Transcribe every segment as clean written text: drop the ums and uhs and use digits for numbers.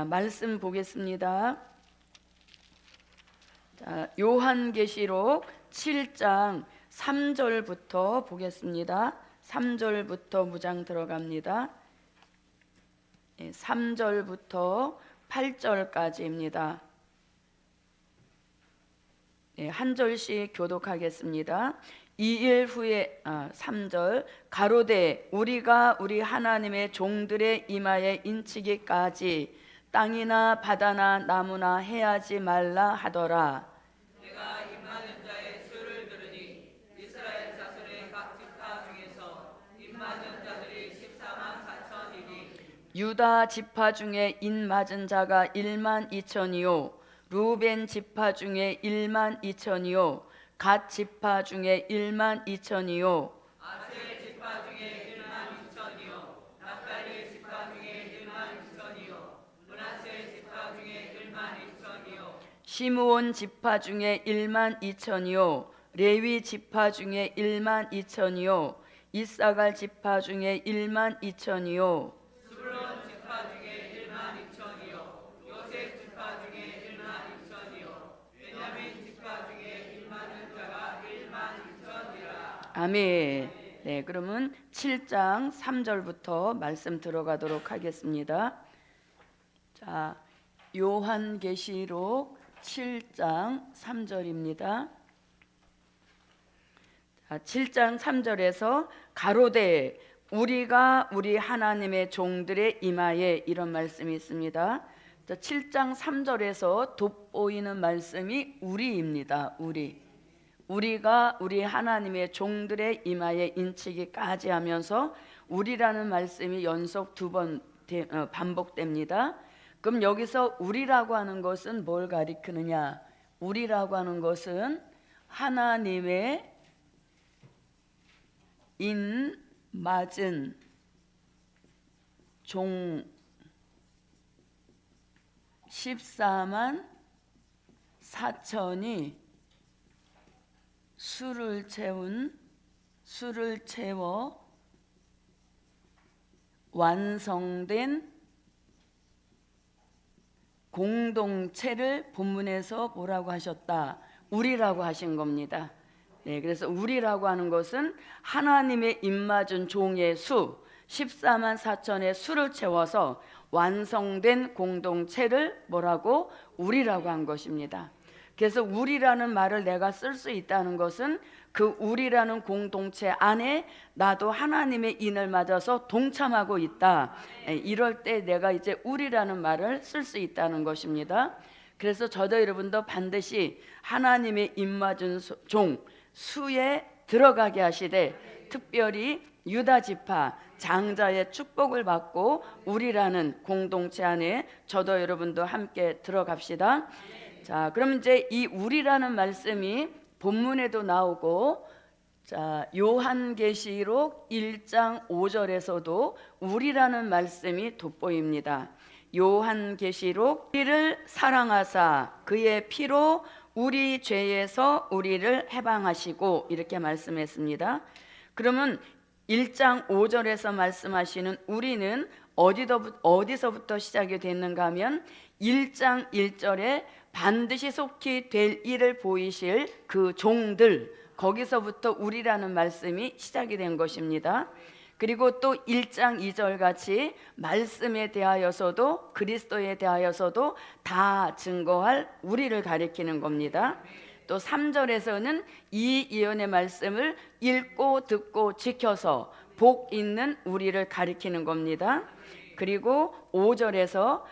자, 말씀 보겠습니다. 자, 요한계시록 7장 3절부터 보겠습니다. 3절부터 무장 들어갑니다. 3절부터 8절까지입니다. 한 절씩 교독하겠습니다. 2일 후에 3절 가로되 우리가 우리 하나님의 종들의 이마에 인치기까지 땅이나 바다나 나무나 해하지 말라 하더라. 내가 입맞은 자의 수를 들으니 이스라엘 자손의 각 지파 중에서 입맞은 자들이 14만 4천이니 유다 지파 중에 인맞은 자가 1만 2천이요 루벤 지파 중에 1만 2천이요 갓 지파 중에 1만 2천이요 아셀 지파 중에 1만 2천이요 납달리 지파 중에 1만 2천이요 므낫세 지파 중에 1만 2천이요 시므온 지파 중에 1만 2천이요 레위 지파 중에 1만 2천이요 이사갈 지파 중에 1만 2천이요 스불론 지파 중에 1만 2천이요 요셉 지파 중에 1만 2천이요 베냐민 지파 중에 입맞은 자가 1만 2천이라. 아멘. 네, 그러면 7장 3절부터 말씀 들어가도록 하겠습니다. 자, 요한계시록 7장 3절입니다. 자, 7장 3절에서 가로되 우리가 우리 하나님의 종들의 이마에 이런 말씀이 있습니다. 자, 7장 3절에서 돋보이는 말씀이 우리입니다. 우리가 우리 하나님의 종들의 이마에 인치기까지 하면서 우리라는 말씀이 연속 2번 반복됩니다. 그럼 여기서 우리라고 하는 것은 뭘 가리키느냐? 우리라고 하는 것은 하나님의 인맞은 종 14만 4천이 술을 채워 완성된 공동체를 본문에서 뭐라고 하셨다? 우리라고 하신 겁니다. 네, 그래서 우리라고 하는 것은 하나님의 입맞은 종의 수 14만 4천의 수를 채워서 완성된 공동체를 뭐라고? 우리라고 한 것입니다. 그래서 우리라는 말을 내가 쓸 수 있다는 것은 그 우리라는 공동체 안에 나도 하나님의 인을 맞아서 동참하고 있다. 이럴 때 내가 이제 우리라는 말을 쓸 수 있다는 것입니다. 그래서 저도 여러분도 반드시 하나님의 입맞은 종 수에 들어가게 하시되 특별히 유다 지파 장자의 축복을 받고 우리라는 공동체 안에 저도 여러분도 함께 들어갑시다. 자, 그럼 이제 이 우리라는 말씀이 본문에도 나오고, 자, 요한계시록 1장 5절에서도 우리라는 말씀이 돋보입니다. 요한계시록 우리를 사랑하사 그의 피로 우리 죄에서 우리를 해방하시고 이렇게 말씀했습니다. 그러면 1장 5절에서 말씀하시는 우리는 어디서부터 시작이 됐는가 하면 1장 1절에 반드시 속히 될 일을 보이실 그 종들, 거기서부터 우리라는 말씀이 시작이 된 것입니다. 그리고 또 1장 2절 같이 말씀에 대하여서도 그리스도에 대하여서도 다 증거할 우리를 가리키는 겁니다. 또 3절에서는 이 예언의 말씀을 읽고 듣고 지켜서 복 있는 우리를 가리키는 겁니다. 그리고 5절에서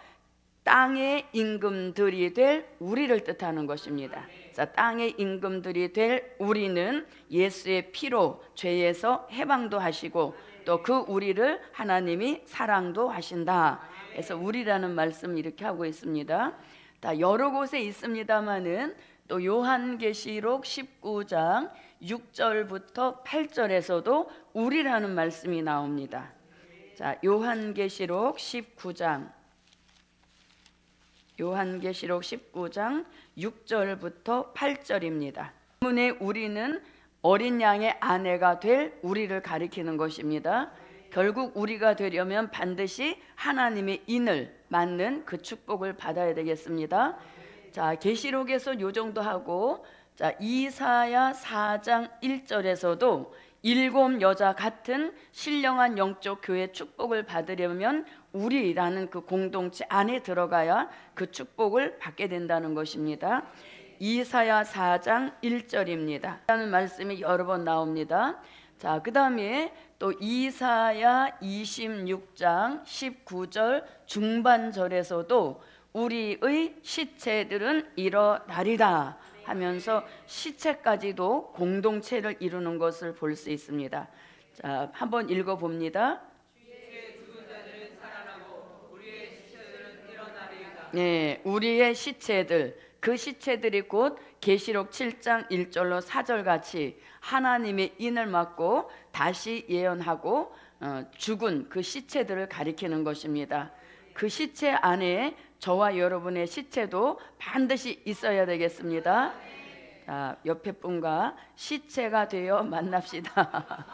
땅의 임금들이 될 우리를 뜻하는 것입니다. 자, 땅의 임금들이 될 우리는 예수의 피로 죄에서 해방도 하시고 또 그 우리를 하나님이 사랑도 하신다. 그래서 우리라는 말씀 이렇게 하고 있습니다. 다 여러 곳에 있습니다만은 또 요한계시록 19장 6절부터 8절에서도 우리라는 말씀이 나옵니다. 자, 요한계시록 19장 6절부터 8절입니다. 때문에 우리는 어린 양의 아내가 될 우리를 가리키는 것입니다. 결국 우리가 되려면 반드시 하나님의 인을 맞는 그 축복을 받아야 되겠습니다. 자, 계시록에서 요 정도 하고, 자, 이사야 4장 1절에서도 7 여자 같은 신령한 영적 교회 축복을 받으려면 우리라는 그 공동체 안에 들어가야 그 축복을 받게 된다는 것입니다. 이사야 4장 1절입니다. 라는 말씀이 여러 번 나옵니다. 자, 그 다음에 또 이사야 26장 19절 중반절에서도 우리의 시체들은 일어나리라 하면서 시체까지도 공동체를 이루는 것을 볼 수 있습니다. 자, 한번 읽어봅니다. 네, 우리의 시체들, 그 시체들이 곧 계시록 7장 1절로 4절 같이 하나님의 인을 맡고 다시 예언하고 죽은 그 시체들을 가리키는 것입니다. 그 시체 안에 저와 여러분의 시체도 반드시 있어야 되겠습니다. 자, 옆에 분과 시체가 되어 만납시다.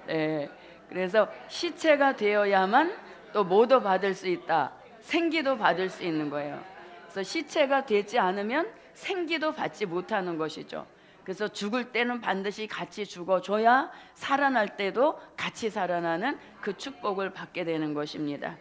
네, 그래서 시체가 되어야만 또 뭐도 받을 수 있다. 생기도 받을 수 있는 거예요. 그래서 시체가 되지 않으면 생기도 받지 못하는 것이죠. 그래서 죽을 때는 반드시 같이 죽어줘야 살아날 때도 같이 살아나는 그 축복을 받게 되는 것입니다.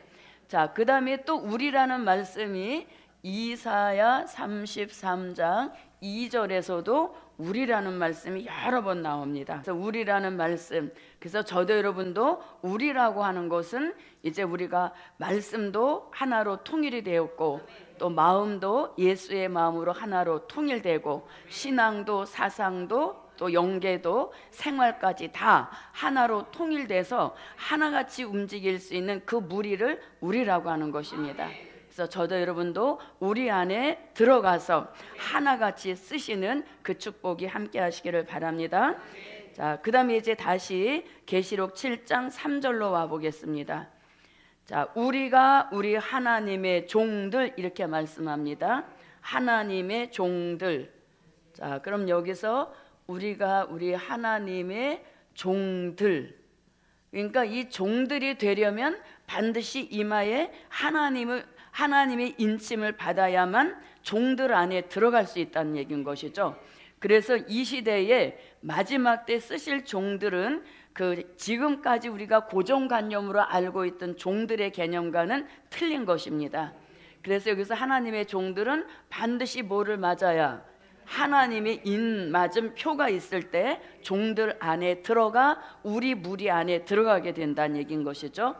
자, 그 다음에 또 우리라는 말씀이 이사야 33장 2절에서도 우리라는 말씀이 여러 번 나옵니다. 그래서 우리라는 말씀, 그래서 저도 여러분도 우리라고 하는 것은 이제 우리가 말씀도 하나로 통일이 되었고 또 마음도 예수의 마음으로 하나로 통일되고 신앙도 사상도 또 영계도 생활까지 다 하나로 통일돼서 하나같이 움직일 수 있는 그 무리를 우리라고 하는 것입니다. 그래서 저도 여러분도 우리 안에 들어가서 하나같이 쓰시는 그 축복이 함께 하시기를 바랍니다. 자, 그 다음에 이제 다시 계시록 7장 3절로 와 보겠습니다. 자, 우리가 우리 하나님의 종들 이렇게 말씀합니다. 하나님의 종들. 자, 그럼 여기서 우리가 우리 하나님의 종들, 그러니까 이 종들이 되려면 반드시 이마에 하나님의 인침을 받아야만 종들 안에 들어갈 수 있다는 얘기인 것이죠. 그래서 이 시대에 마지막 때 쓰실 종들은 그 지금까지 우리가 고정관념으로 알고 있던 종들의 개념과는 틀린 것입니다. 그래서 여기서 하나님의 종들은 반드시 뭐를 맞아야, 하나님의 인 맞은 표가 있을 때 종들 안에 들어가 우리 무리 안에 들어가게 된다는 얘기인 것이죠.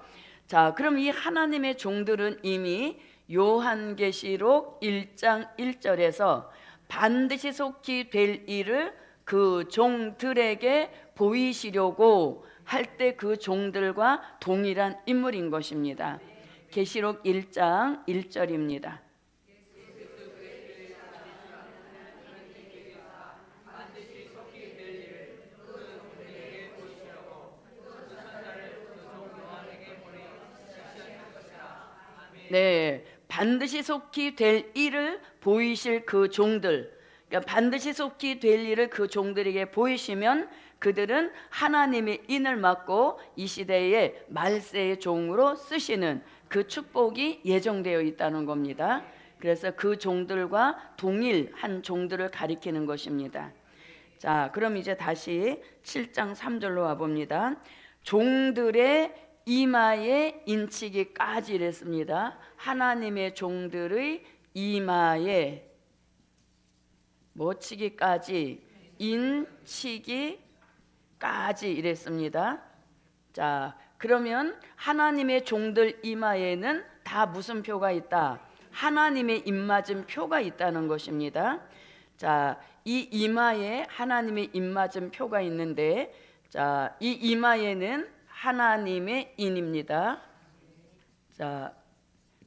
자, 그럼 이 하나님의 종들은 이미 요한계시록 1장 1절에서 반드시 속히 될 일을 그 종들에게 보이시려고 할 때 그 종들과 동일한 인물인 것입니다. 계시록 1장 1절입니다. 네, 반드시 속히 될 일을 보이실 그 종들, 그러니까 반드시 속히 될 일을 그 종들에게 보이시면 그들은 하나님의 인을 맡고 이 시대에 말세의 종으로 쓰시는 그 축복이 예정되어 있다는 겁니다. 그래서 그 종들과 동일한 종들을 가리키는 것입니다. 자, 그럼 이제 다시 7장 3절로 와봅니다. 종들의 이마에 인치기까지 이랬습니다. 하나님의 종들의 이마에 뭐치기까지, 인치기까지 이랬습니다. 자, 그러면 하나님의 종들 이마에는 다 무슨 표가 있다? 하나님의 입맞은 표가 있다는 것입니다. 자, 이 이마에 하나님의 입맞은 표가 있는데, 자, 이 이마에는 하나님의 인입니다. 자,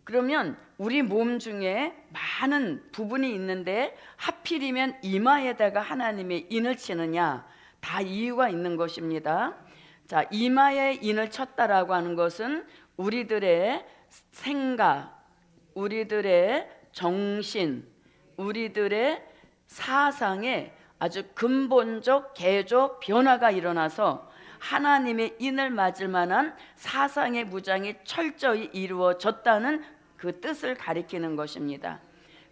그러면 우리 몸 중에 많은 부분이 있는데 하필이면 이마에다가 하나님의 인을 치느냐, 다 이유가 있는 것입니다. 자, 이마에 인을 쳤다라고 하는 것은 우리들의 생각, 우리들의 정신, 우리들의 사상에 아주 근본적 개조 변화가 일어나서 하나님의 인을 맞을 만한 사상의 무장이 철저히 이루어졌다는 그 뜻을 가리키는 것입니다.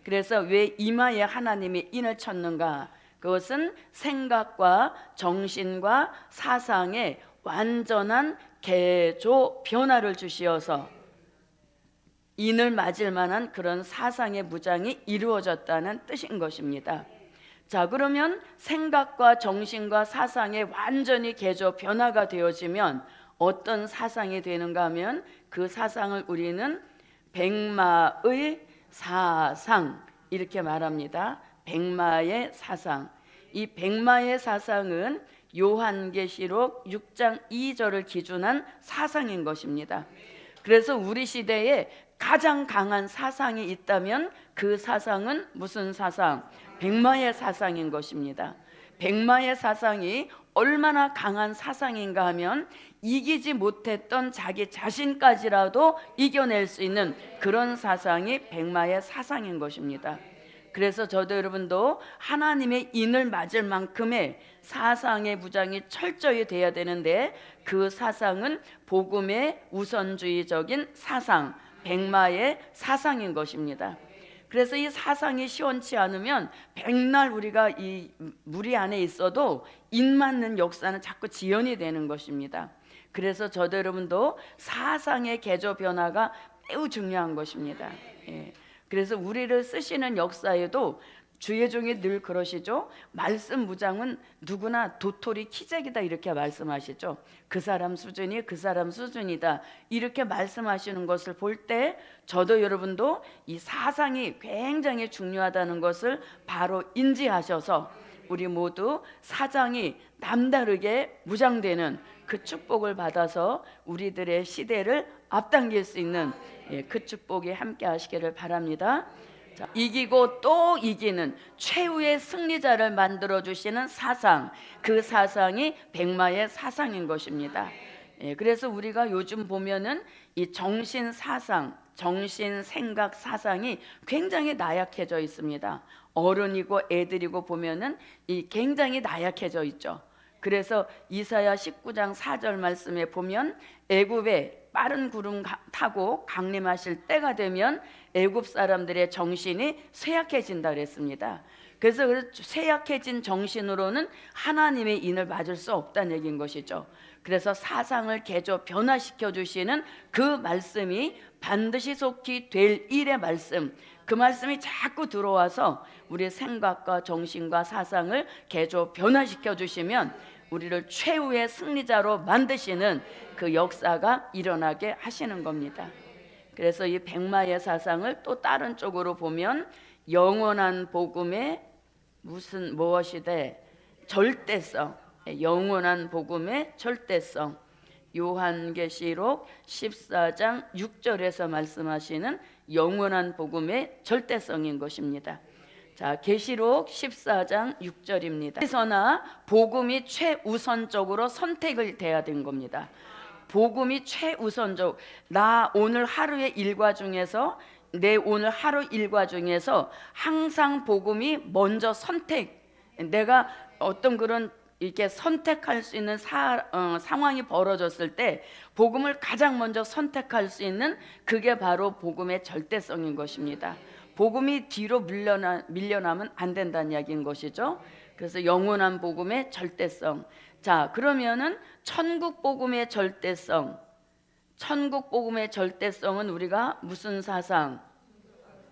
그래서 왜 이마에 하나님의 인을 쳤는가? 그것은 생각과 정신과 사상에 완전한 개조 변화를 주시어서 인을 맞을 만한 그런 사상의 무장이 이루어졌다는 뜻인 것입니다. 자, 그러면 생각과 정신과 사상에 완전히 개조 변화가 되어지면 어떤 사상이 되는가 하면 그 사상을 우리는 백마의 사상 이렇게 말합니다. 백마의 사상. 이 백마의 사상은 요한계시록 6장 2절을 기준한 사상인 것입니다. 그래서 우리 시대에 가장 강한 사상이 있다면 그 사상은 무슨 사상? 백마의 사상인 것입니다. 백마의 사상이 얼마나 강한 사상인가 하면 이기지 못했던 자기 자신까지라도 이겨낼 수 있는 그런 사상이 백마의 사상인 것입니다. 그래서 저도 여러분도 하나님의 인을 맞을 만큼의 사상의 무장이 철저히 돼야 되는데 그 사상은 복음의 우선주의적인 사상, 백마의 사상인 것입니다. 그래서 이 사상이 시원치 않으면 백날 우리가 이 무리 안에 있어도 인 맞는 역사는 자꾸 지연이 되는 것입니다. 그래서 저도 여러분도 사상의 개조 변화가 매우 중요한 것입니다. 예. 그래서 우리를 쓰시는 역사에도 주의 종이 늘 그러시죠. 말씀 무장은 누구나 도토리 키재기다 이렇게 말씀하시죠. 그 사람 수준이 그 사람 수준이다 이렇게 말씀하시는 것을 볼 때 저도 여러분도 이 사상이 굉장히 중요하다는 것을 바로 인지하셔서 우리 모두 사장이 남다르게 무장되는 그 축복을 받아서 우리들의 시대를 앞당길 수 있는 그 축복이 함께 하시기를 바랍니다. 자, 이기고 또 이기는 최후의 승리자를 만들어주시는 사상, 그 사상이 백마의 사상인 것입니다. 그래서 우리가 요즘 보면은 이 정신 사상, 정신 생각 사상이 굉장히 나약해져 있습니다. 어른이고 애들이고 보면은 이 굉장히 나약해져 있죠. 그래서 이사야 19장 4절 말씀에 보면 애굽에 빠른 구름 타고 강림하실 때가 되면 애굽 사람들의 정신이 쇠약해진다 그랬습니다. 그래서 쇠약해진 정신으로는 하나님의 인을 맞을 수 없다는 얘기인 것이죠. 그래서 사상을 개조 변화시켜 주시는 그 말씀이 반드시 속히 될 일의 말씀, 그 말씀이 자꾸 들어와서 우리의 생각과 정신과 사상을 개조 변화시켜 주시면 우리를 최후의 승리자로 만드시는 그 역사가 일어나게 하시는 겁니다. 그래서 이 백마의 사상을 또 다른 쪽으로 보면 영원한 복음의 무엇이되 절대성, 영원한 복음의 절대성. 요한계시록 14장 6절에서 말씀하시는 영원한 복음의 절대성인 것입니다. 자, 계시록 14장 6절입니다. 그래서나 복음이 최우선적으로 선택을 돼야 된 겁니다. 복음이 최우선적. 나 오늘 하루의 일과 중에서 내 오늘 하루 일과 중에서 항상 복음이 먼저 선택. 내가 어떤 그런 이렇게 선택할 수 있는 상황이 벌어졌을 때 복음을 가장 먼저 선택할 수 있는 그게 바로 복음의 절대성인 것입니다. 복음이 뒤로 밀려나면 안 된다는 이야기인 것이죠. 그래서 영원한 복음의 절대성. 자, 그러면은 천국 복음의 절대성. 천국 복음의 절대성은 우리가 무슨 사상?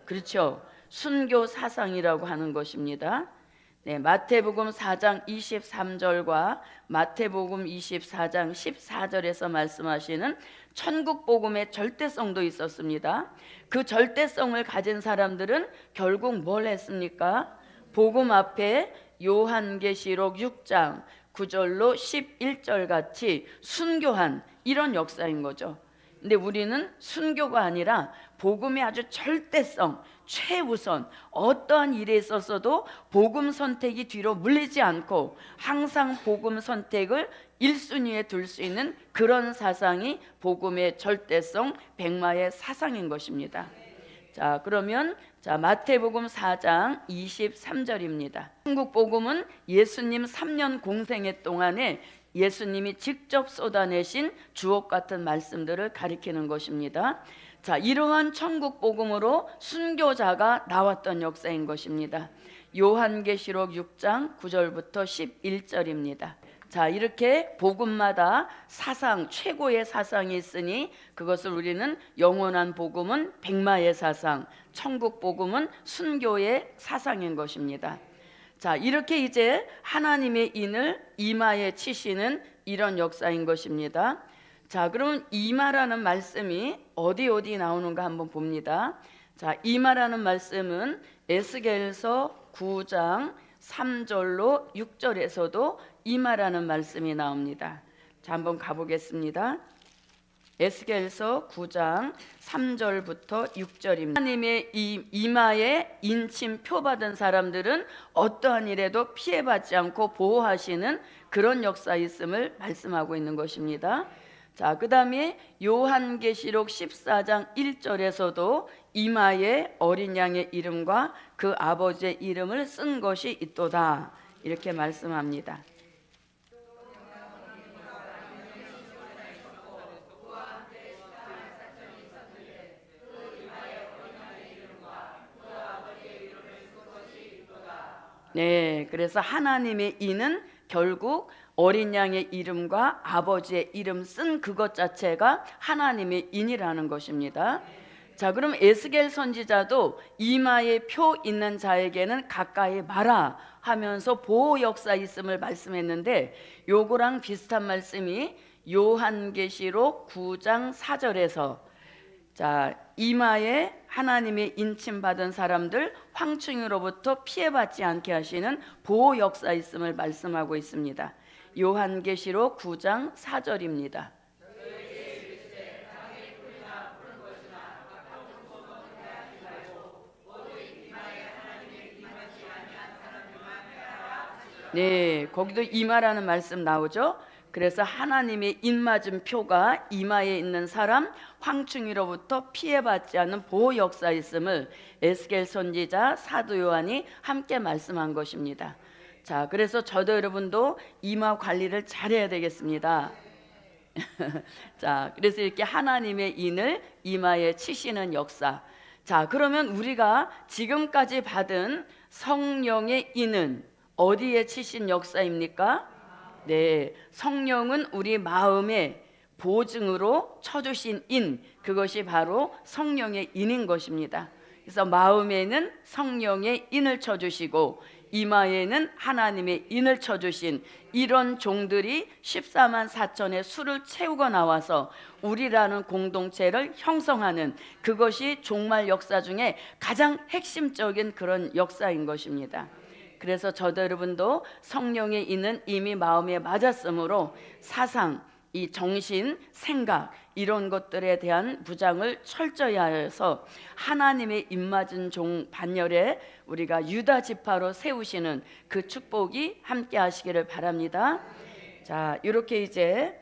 그렇죠. 순교 사상이라고 하는 것입니다. 네, 마태복음 4장 23절과 마태복음 24장 14절에서 말씀하시는 천국 복음의 절대성도 있었습니다. 그 절대성을 가진 사람들은 결국 뭘 했습니까? 복음 앞에 요한계시록 6장 9절로 11절 같이 순교한 이런 역사인 거죠. 근데 우리는 순교가 아니라 복음의 아주 절대성, 최우선, 어떠한 일에 있어서도 복음 선택이 뒤로 물리지 않고 항상 복음 선택을 1순위에 둘 수 있는 그런 사상이 복음의 절대성, 백마의 사상인 것입니다. 자, 그러면 마태복음 4장 23절입니다. 한국 복음은 예수님 3년 공생애 동안에 예수님이 직접 쏟아내신 주옥 같은 말씀들을 가리키는 것입니다. 자, 이러한 천국 복음으로 순교자가 나왔던 역사인 것입니다. 요한계시록 6장 9절부터 11절입니다. 자, 이렇게 복음마다 사상, 최고의 사상이 있으니 그것을 우리는 영원한 복음은 백마의 사상, 천국 복음은 순교의 사상인 것입니다. 자, 이렇게 이제 하나님의 인을 이마에 치시는 이런 역사인 것입니다. 자, 그럼 이마라는 말씀이 어디 나오는가 한번 봅니다. 자, 이마라는 말씀은 에스겔서 9장 3절로 6절에서도 이마라는 말씀이 나옵니다. 자, 한번 가보겠습니다. 에스겔서 9장 3절부터 6절입니다. 하나님의 이마에 인침 표받은 사람들은 어떠한 일에도 피해받지 않고 보호하시는 그런 역사 있음을 말씀하고 있는 것입니다. 자, 그 다음에 요한계시록 14장 1절에서도 이마에 어린 양의 이름과 그 아버지의 이름을 쓴 것이 있도다, 이렇게 말씀합니다. 네, 그래서 하나님의 인은 결국 어린 양의 이름과 아버지의 이름 쓴 그것 자체가 하나님의 인이라는 것입니다. 자, 그럼 에스겔 선지자도 이마에 표 있는 자에게는 가까이 마라 하면서 보호 역사 있음을 말씀했는데, 요거랑 비슷한 말씀이 요한계시록 9장 4절에서 자, 이마에 하나님의 인침 받은 사람들 황충으로부터 피해받지 않게 하시는 보호 역사 있음을 말씀하고 있습니다. 요한계시록 9장 4절입니다. 네, 거기도 이마라는 말씀 나오죠. 그래서 하나님의 인맞은 표가 이마에 있는 사람 황충이로부터 피해받지 않는 보호 역사 있음을 에스겔 선지자 사도 요한이 함께 말씀한 것입니다. 자, 그래서 저도 여러분도 이마 관리를 잘해야 되겠습니다. 자, 그래서 이렇게 하나님의 인을 이마에 치시는 역사. 자, 그러면 우리가 지금까지 받은 성령의 인은 어디에 치신 역사입니까? 네, 성령은 우리 마음의 보증으로 쳐주신 인, 그것이 바로 성령의 인인 것입니다. 그래서 마음에는 성령의 인을 쳐주시고 이마에는 하나님의 인을 쳐주신 이런 종들이 14만 4천의 수를 채우고 나와서 우리라는 공동체를 형성하는, 그것이 종말 역사 중에 가장 핵심적인 그런 역사인 것입니다. 그래서 저도 여러분도 성령의 인은 이미 마음에 맞았으므로 사상, 이 정신, 생각 이런 것들에 대한 부장을 철저히 하여서 하나님의 입맞은 종 반열에 우리가 유다 지파로 세우시는 그 축복이 함께 하시기를 바랍니다. 자, 이렇게 이제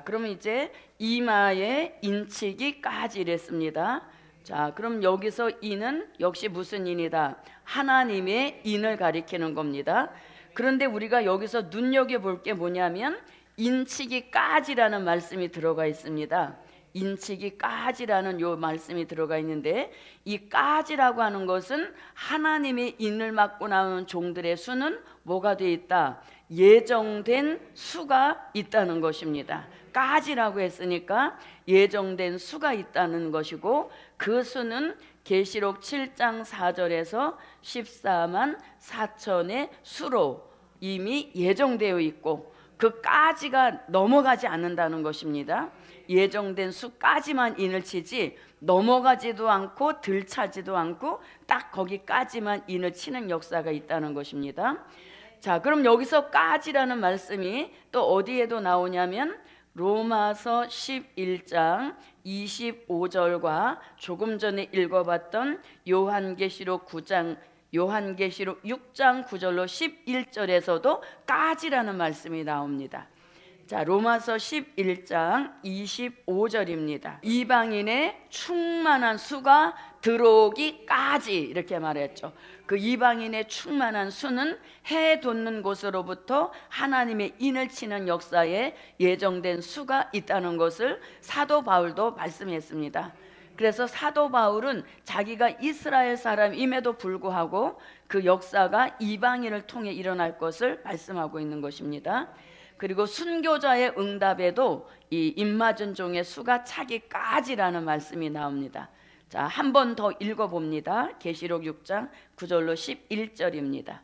그러면 이제 이마에 인치기까지 이랬습니다. 자, 그럼 여기서 인은 역시 무슨 인이다? 하나님의 인을 가리키는 겁니다. 그런데 우리가 여기서 눈여겨볼 게 뭐냐면 인치기까지라는 말씀이 들어가 있습니다. 인치기까지라는 요 말씀이 들어가 있는데, 이 까지라고 하는 것은 하나님의 인을 맡고 나오는 종들의 수는 뭐가 돼 있다? 예정된 수가 있다는 것입니다. 까지라고 했으니까 예정된 수가 있다는 것이고, 그 수는 계시록 7장 4절에서 14만 4천의 수로 이미 예정되어 있고 그 까지가 넘어가지 않는다는 것입니다. 예정된 수까지만 인을 치지 넘어가지도 않고 들차지도 않고 딱 거기까지만 인을 치는 역사가 있다는 것입니다. 자, 그럼 여기서 까지라는 말씀이 또 어디에도 나오냐면 로마서 11장 25절과 조금 전에 읽어봤던 요한계시록 6장 9절로 11절에서도 까지라는 말씀이 나옵니다. 자, 로마서 11장 25절입니다. 이방인의 충만한 수가 들어오기까지 이렇게 말했죠. 그 이방인의 충만한 수는 해 돋는 곳으로부터 하나님의 인을 치는 역사에 예정된 수가 있다는 것을 사도 바울도 말씀했습니다. 그래서 사도 바울은 자기가 이스라엘 사람임에도 불구하고 그 역사가 이방인을 통해 일어날 것을 말씀하고 있는 것입니다. 그리고 순교자의 응답에도 이 입맞은 종의 수가 차기까지라는 말씀이 나옵니다. 자, 한 번 더 읽어봅니다. 계시록 6장 9절로 11절입니다.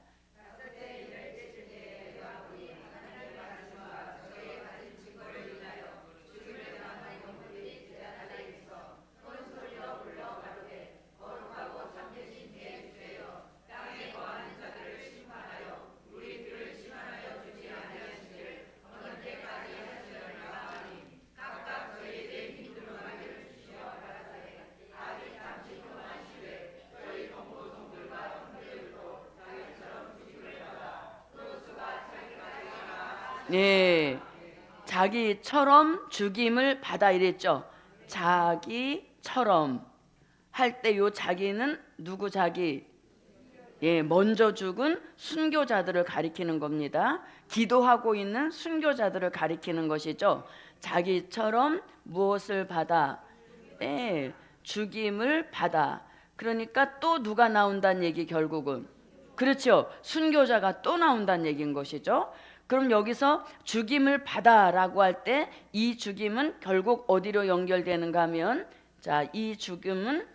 네, 자기처럼 죽임을 받아 이랬죠. 자기처럼 할 때 요 자기는 누구 자기? 예, 먼저 죽은 순교자들을 가리키는 겁니다. 기도하고 있는 순교자들을 가리키는 것이죠. 자기처럼 무엇을 받아? 예, 죽임을 받아. 그러니까 또 누가 나온다는 얘기 결국은. 그렇죠. 순교자가 또 나온다는 얘기인 것이죠. 그럼 여기서 죽임을 받아라고 할 때 이 죽임은 결국 어디로 연결되는가 하면, 자, 이 죽음은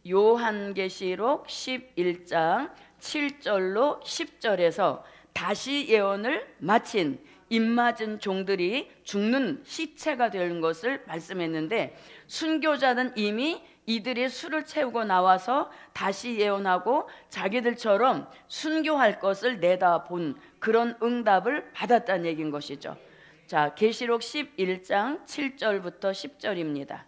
요한계시록 11장 7절로 10절에서 다시 예언을 마친 입맞은 종들이 죽는 시체가 되는 것을 말씀했는데, 순교자는 이미 이들이 술을 채우고 나와서 다시 예언하고 자기들처럼 순교할 것을 내다본 그런 응답을 받았다는 얘기인 것이죠. 자, 계시록 11장 7절부터 10절입니다.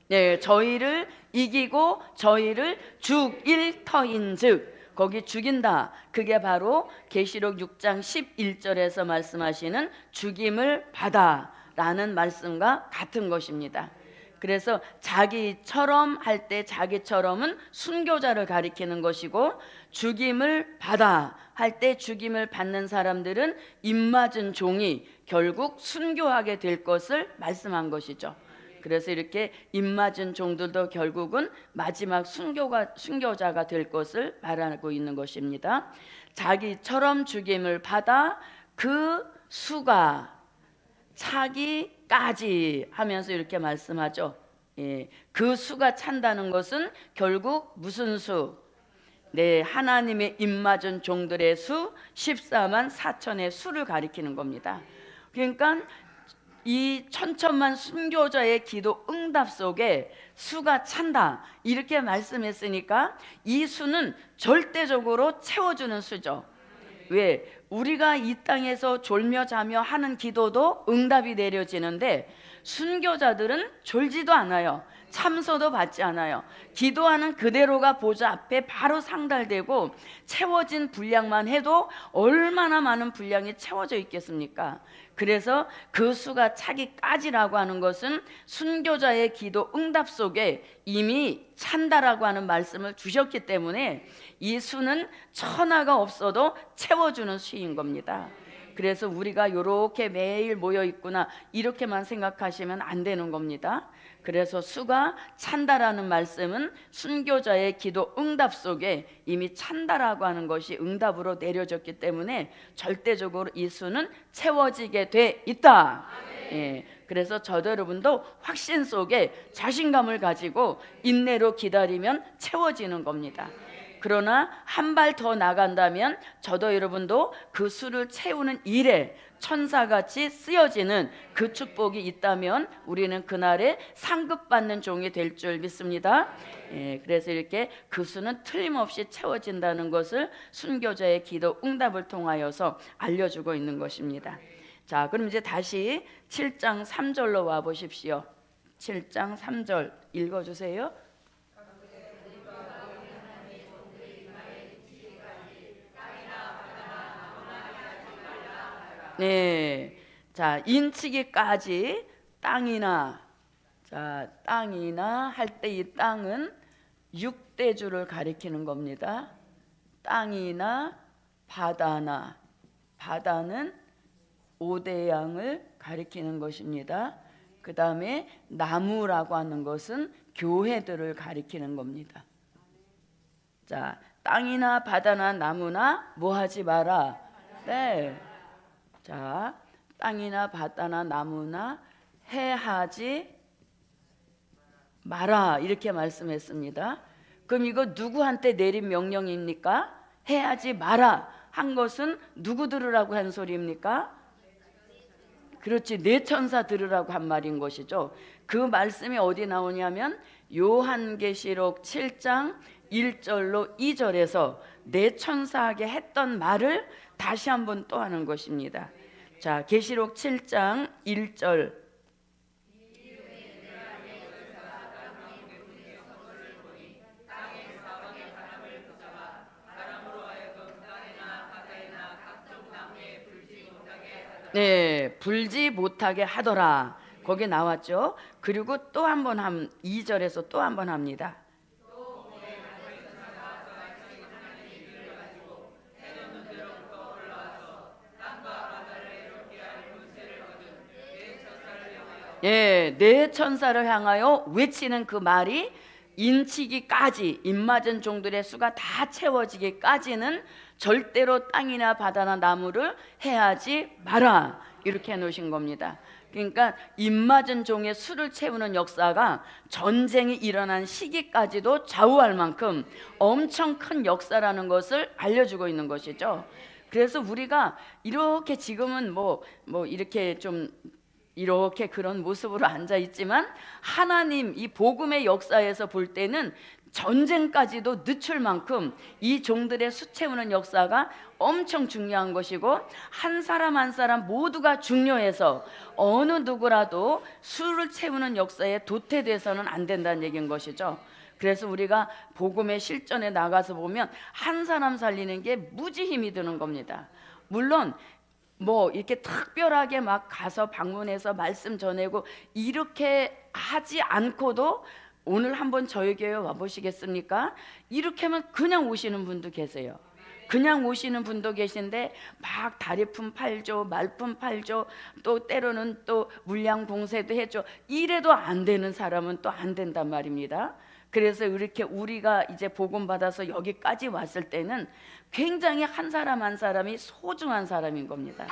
네, 저희를 이기고 저희를 죽일 터인즉, 거기 죽인다, 그게 바로 계시록 6장 11절에서 말씀하시는 죽임을 받아 라는 말씀과 같은 것입니다. 그래서 자기처럼 할 때 자기처럼은 순교자를 가리키는 것이고, 죽임을 받아 할 때 죽임을 받는 사람들은 입맞은 종이 결국 순교하게 될 것을 말씀한 것이죠. 그래서 이렇게 입맞은 종들도 결국은 마지막 순교자가 될 것을 말하고 있는 것입니다. 자기처럼 죽임을 받아 그 수가 차기까지 하면서 이렇게 말씀하죠. 예, 그 수가 찬다는 것은 결국 무슨 수? 네, 하나님의 입맞은 종들의 수 14만 4천의 수를 가리키는 겁니다. 그러니까 이 천천만 순교자의 기도 응답 속에 수가 찬다 이렇게 말씀했으니까 이 수는 절대적으로 채워주는 수죠. 왜? 우리가 이 땅에서 졸며 자며 하는 기도도 응답이 내려지는데, 순교자들은 졸지도 않아요. 참소도 받지 않아요. 기도하는 그대로가 보좌 앞에 바로 상달되고 채워진 분량만 해도 얼마나 많은 분량이 채워져 있겠습니까? 그래서 그 수가 차기까지라고 하는 것은 순교자의 기도 응답 속에 이미 찬다라고 하는 말씀을 주셨기 때문에 이 수는 천하가 없어도 채워주는 수인 겁니다. 그래서 우리가 이렇게 매일 모여 있구나 이렇게만 생각하시면 안 되는 겁니다. 그래서 수가 찬다라는 말씀은 순교자의 기도 응답 속에 이미 찬다라고 하는 것이 응답으로 내려졌기 때문에 절대적으로 이 수는 채워지게 돼 있다. 예, 그래서 저도 여러분도 확신 속에 자신감을 가지고 인내로 기다리면 채워지는 겁니다. 그러나 한 발 더 나간다면 저도 여러분도 그 수를 채우는 일에 천사같이 쓰여지는 그 축복이 있다면 우리는 그날에 상급받는 종이 될 줄 믿습니다. 그래서 이렇게 그 수는 틀림없이 채워진다는 것을 순교자의 기도 응답을 통하여서 알려주고 있는 것입니다. 자, 그럼 이제 다시 7장 3절로 와 보십시오. 7장 3절 읽어주세요. 네. 자, 인치기까지 땅이나, 자, 땅이나 할 때 이 땅은 육대주를 가리키는 겁니다. 땅이나 바다나, 바다는 오대양을 가리키는 것입니다. 그 다음에 나무라고 하는 것은 교회들을 가리키는 겁니다. 자, 땅이나 바다나 나무나 뭐 하지 마라. 네. 자, 땅이나 바다나 나무나 해하지 마라 이렇게 말씀했습니다. 그럼 이거 누구한테 내린 명령입니까? 해하지 마라 한 것은 누구 들으라고 한 소리입니까? 그렇지, 내 천사 들으라고 한 말인 것이죠. 그 말씀이 어디 나오냐면 요한계시록 7장 1절로 2절에서 내 천사에게 했던 말을 다시 한번 또 하는 것입니다. 자, 계시록 7장 1절. 네, 불지 못하게 하더라. 거기 나왔죠. 그리고 또 한 번 2절에서 또 한 번 합니다. 예, 내 천사를 향하여 외치는 그 말이 인치기까지, 입맞은 종들의 수가 다 채워지기까지는 절대로 땅이나 바다나 나무를 해하지 마라 이렇게 해놓으신 겁니다. 그러니까 입맞은 종의 수를 채우는 역사가 전쟁이 일어난 시기까지도 좌우할 만큼 엄청 큰 역사라는 것을 알려주고 있는 것이죠. 그래서 우리가 이렇게 지금은 뭐 이렇게 좀 이렇게 그런 모습으로 앉아 있지만 하나님 이 복음의 역사에서 볼 때는 전쟁까지도 늦출 만큼 이 종들의 수 채우는 역사가 엄청 중요한 것이고 한 사람 한 사람 모두가 중요해서 어느 누구라도 수를 채우는 역사에 도태돼서는 안 된다는 얘기인 것이죠. 그래서 우리가 복음의 실전에 나가서 보면 한 사람 살리는 게 무지 힘이 드는 겁니다. 물론 뭐 이렇게 특별하게 막 가서 방문해서 말씀 전하고 이렇게 하지 않고도 오늘 한번 저희 교회 와보시겠습니까? 이렇게 하면 그냥 오시는 분도 계세요. 그냥 오시는 분도 계신데 막 다리품 팔죠, 말품 팔죠, 또 때로는 또 물량 봉쇄도 해줘. 이래도 안 되는 사람은 또 안 된단 말입니다. 그래서 이렇게 우리가 이제 복음 받아서 여기까지 왔을 때는 굉장히 한 사람 한 사람이 소중한 사람인 겁니다.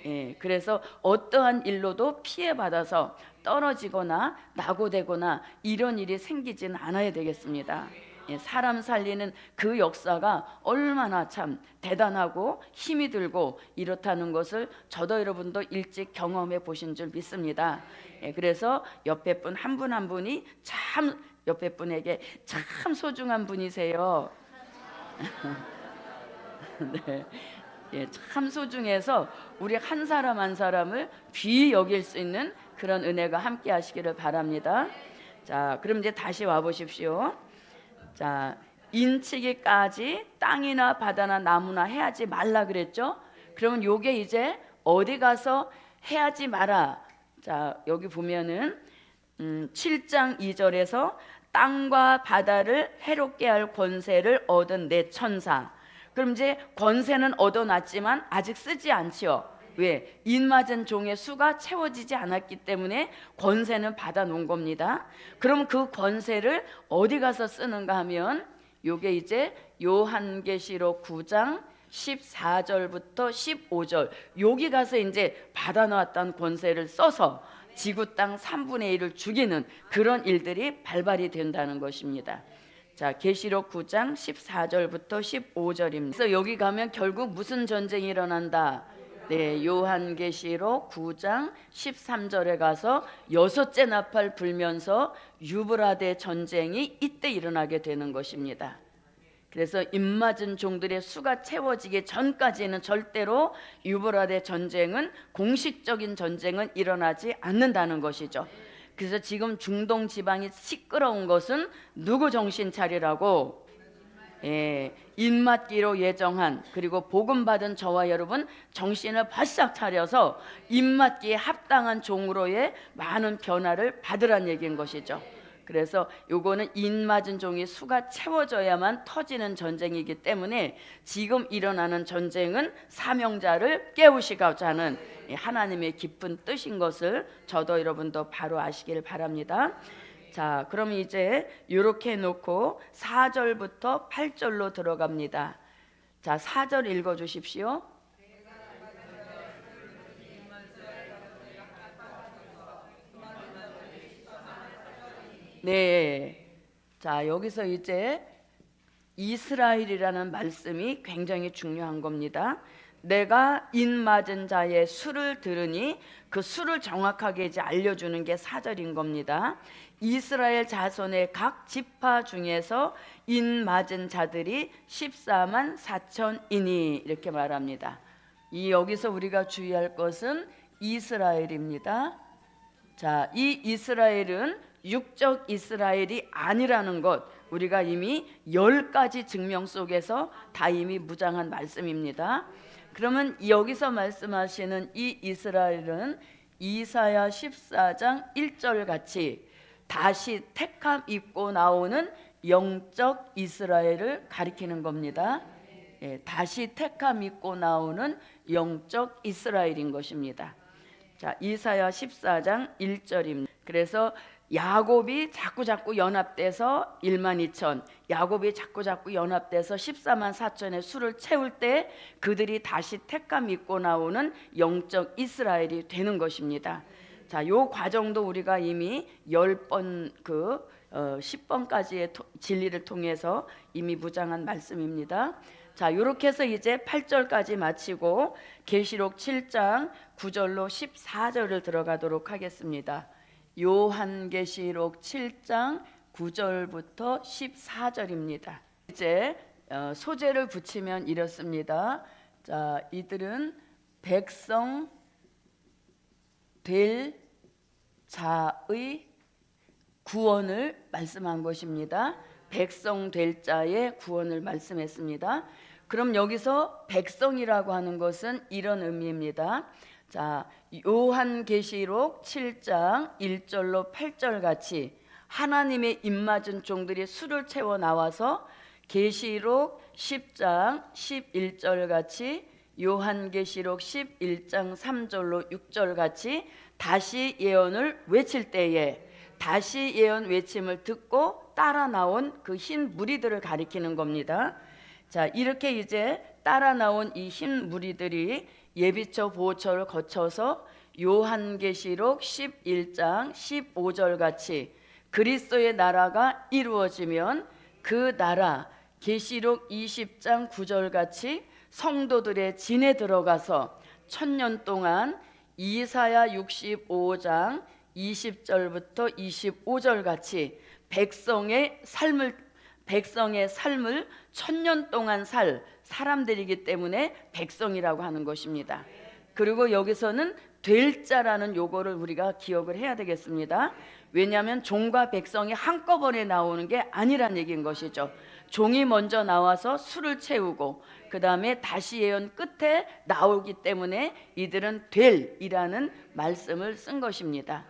예, 그래서 어떠한 일로도 피해받아서 떨어지거나 낙오되거나 이런 일이 생기진 않아야 되겠습니다. 예, 사람 살리는 그 역사가 얼마나 참 대단하고 힘이 들고 이렇다는 것을 저도 여러분도 일찍 경험해 보신 줄 믿습니다. 예, 그래서 옆에 분 한 분 한 분이 참 옆에 분에게 참 소중한 분이세요. 네. 예, 참 소중해서 우리 한 사람 한 사람을 귀히 여길 수 있는 그런 은혜가 함께 하시기를 바랍니다. 자, 그럼 이제 다시 와 보십시오. 자, 인치기까지 땅이나 바다나 나무나 해하지 말라 그랬죠? 그러면 요게 이제 어디 가서 해하지 마라. 자, 여기 보면은 7장 2절에서 땅과 바다를 해롭게 할 권세를 얻은 내 천사. 그럼 이제 권세는 얻어놨지만 아직 쓰지 않지요. 왜? 입맞은 종의 수가 채워지지 않았기 때문에 권세는 받아놓은 겁니다. 그럼 그 권세를 어디 가서 쓰는가 하면 요게 이제 요한계시록 9장 14절부터 15절 여기 가서 이제 받아놓았던 권세를 써서 지구 땅 3분의 1을 죽이는 그런 일들이 발발이 된다는 것입니다. 자, 계시록 9장 14절부터 15절입니다. 그래서 여기 가면 결국 무슨 전쟁이 일어난다? 네, 요한계시록 9장 13절에 가서 6째 나팔 불면서 유브라데 전쟁이 이때 일어나게 되는 것입니다. 그래서 입맞은 종들의 수가 채워지기 전까지는 절대로 유브라데 전쟁은 공식적인 전쟁은 일어나지 않는다는 것이죠. 그래서 지금 중동 지방이 시끄러운 것은 누구 정신 차리라고? 입맞기로 예정한, 그리고 복음 받은 저와 여러분 정신을 바싹 차려서 입맞기에 합당한 종으로의 많은 변화를 받으란 얘기인 것이죠. 그래서 요거는 입맞은 종이 수가 채워져야만 터지는 전쟁이기 때문에 지금 일어나는 전쟁은 사명자를 깨우시고자 하는 하나님의 깊은 뜻인 것을 저도 여러분도 바로 아시길 바랍니다. 자, 그럼 이제 이렇게 해놓고 4절부터 8절로 들어갑니다. 자, 4절 읽어주십시오. 네. 자, 여기서 이제 이스라엘이라는 말씀이 굉장히 중요한 겁니다. 내가 인맞은 자의 수를 들으니 그 수를 정확하게 이제 알려주는 게 4절인 겁니다. 이스라엘 자손의 각 지파 중에서 인맞은 자들이 14만 4천이니 이렇게 말합니다. 이 여기서 우리가 주의할 것은 이스라엘입니다. 자, 이 이스라엘은 육적 이스라엘이 아니라는 것, 우리가 이미 10가지 증명 속에서 다 이미 무장한 말씀입니다. 그러면 여기서 말씀하시는 이 이스라엘은 이사야 14장 1절 같이 다시 택함 입고 나오는 영적 이스라엘을 가리키는 겁니다. 다시 택함 입고 나오는 영적 이스라엘인 것입니다. 자, 이사야 14장 1절입니다. 그래서 야곱이 자꾸 연합돼서 1만 2천, 야곱이 자꾸 연합돼서 14만 4천의 수를 채울 때 그들이 다시 택감 입고 나오는 영적 이스라엘이 되는 것입니다. 자, 요 과정도 우리가 이미 10번 10번까지의 진리를 통해서 이미 무장한 말씀입니다. 자, 이렇게 해서 이제 8절까지 마치고 계시록 7장 9절로 14절을 들어가도록 하겠습니다. 요한계시록 7장 9절부터 14절입니다. 이제 소재를 붙이면 이렇습니다. 자, 이들은 백성 될 자의 구원을 말씀한 것입니다. 백성 될 자의 구원을 말씀했습니다. 그럼 여기서 백성이라고 하는 것은 이런 의미입니다. 자, 요한계시록 7장 1절로 8절 같이 하나님의 입맞은 종들이 수를 채워 나와서 계시록 10장 11절 같이 요한계시록 11장 3절로 6절 같이 다시 예언을 외칠 때에 다시 예언 외침을 듣고 따라 나온 그 흰 무리들을 가리키는 겁니다. 자, 이렇게 이제 따라 나온 이 흰 무리들이 예비처 보호처를 거쳐서 요한계시록 11장 15절 같이 그리스도의 나라가 이루어지면 그 나라 계시록 20장 9절 같이 성도들의 진에 들어가서 1000년 동안 이사야 65장 20절부터 25절 같이 백성의 삶을 1000년 동안 살 사람들이기 때문에 백성이라고 하는 것입니다. 그리고 여기서는 될 자라는 요거를 우리가 기억을 해야 되겠습니다. 왜냐하면 종과 백성이 한꺼번에 나오는 게 아니란 얘기인 것이죠. 종이 먼저 나와서 수를 채우고 그 다음에 다시 예언 끝에 나오기 때문에 이들은 될이라는 말씀을 쓴 것입니다.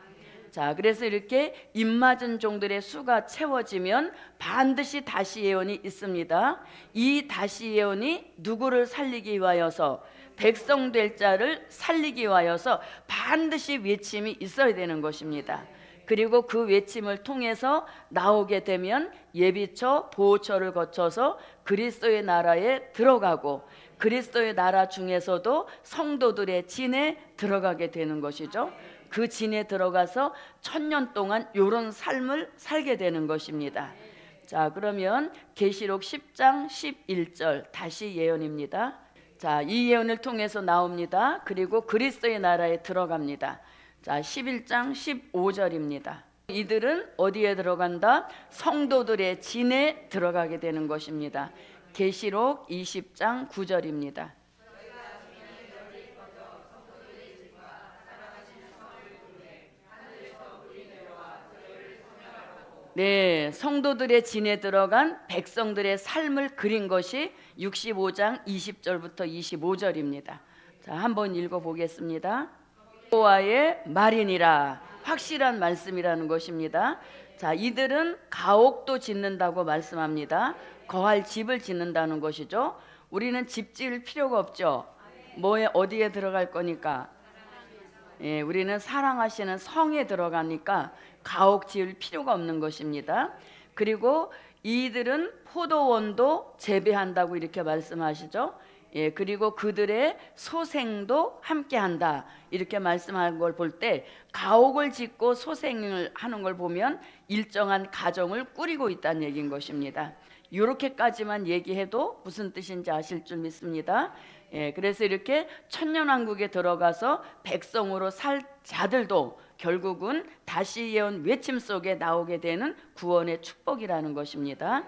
자, 그래서 이렇게 입맞은 종들의 수가 채워지면 반드시 다시 예언이 있습니다. 이 다시 예언이 누구를 살리기 위하여서 백성 될 자를 살리기 위하여서 반드시 외침이 있어야 되는 것입니다. 그리고 그 외침을 통해서 나오게 되면 예비처 보호처를 거쳐서 그리스도의 나라에 들어가고 그리스도의 나라 중에서도 성도들의 진에 들어가게 되는 것이죠. 그 진에 들어가서 1000년 동안 이런 삶을 살게 되는 것입니다. 자, 그러면 계시록 10장 11절 다시 예언입니다. 자, 이 예언을 통해서 나옵니다. 그리고 그리스도의 나라에 들어갑니다. 자, 11장 15절입니다. 이들은 어디에 들어간다? 성도들의 진에 들어가게 되는 것입니다. 계시록 20장 9절입니다. 네, 성도들의 진에 들어간 백성들의 삶을 그린 것이 65장 20절부터 25절입니다. 자, 한번 읽어보겠습니다. 여호와의 말이니라. 확실한 말씀이라는 것입니다. 자, 이들은 가옥도 짓는다고 말씀합니다. 거할 집을 짓는다는 것이죠. 우리는 집 지을 필요가 없죠. 뭐에 어디에 들어갈 거니까. 예, 우리는 사랑하시는 성에 들어가니까 가옥 지을 필요가 없는 것입니다. 그리고 이들은 포도원도 재배한다고 이렇게 말씀하시죠. 예, 그리고 그들의 소생도 함께한다 이렇게 말씀하는 걸 볼 때 가옥을 짓고 소생을 하는 걸 보면 일정한 가정을 꾸리고 있다는 얘기인 것입니다. 이렇게까지만 얘기해도 무슨 뜻인지 아실 줄 믿습니다. 예, 그래서 이렇게 천년왕국에 들어가서 백성으로 살 자들도 결국은 다시 예언 외침 속에 나오게 되는 구원의 축복이라는 것입니다.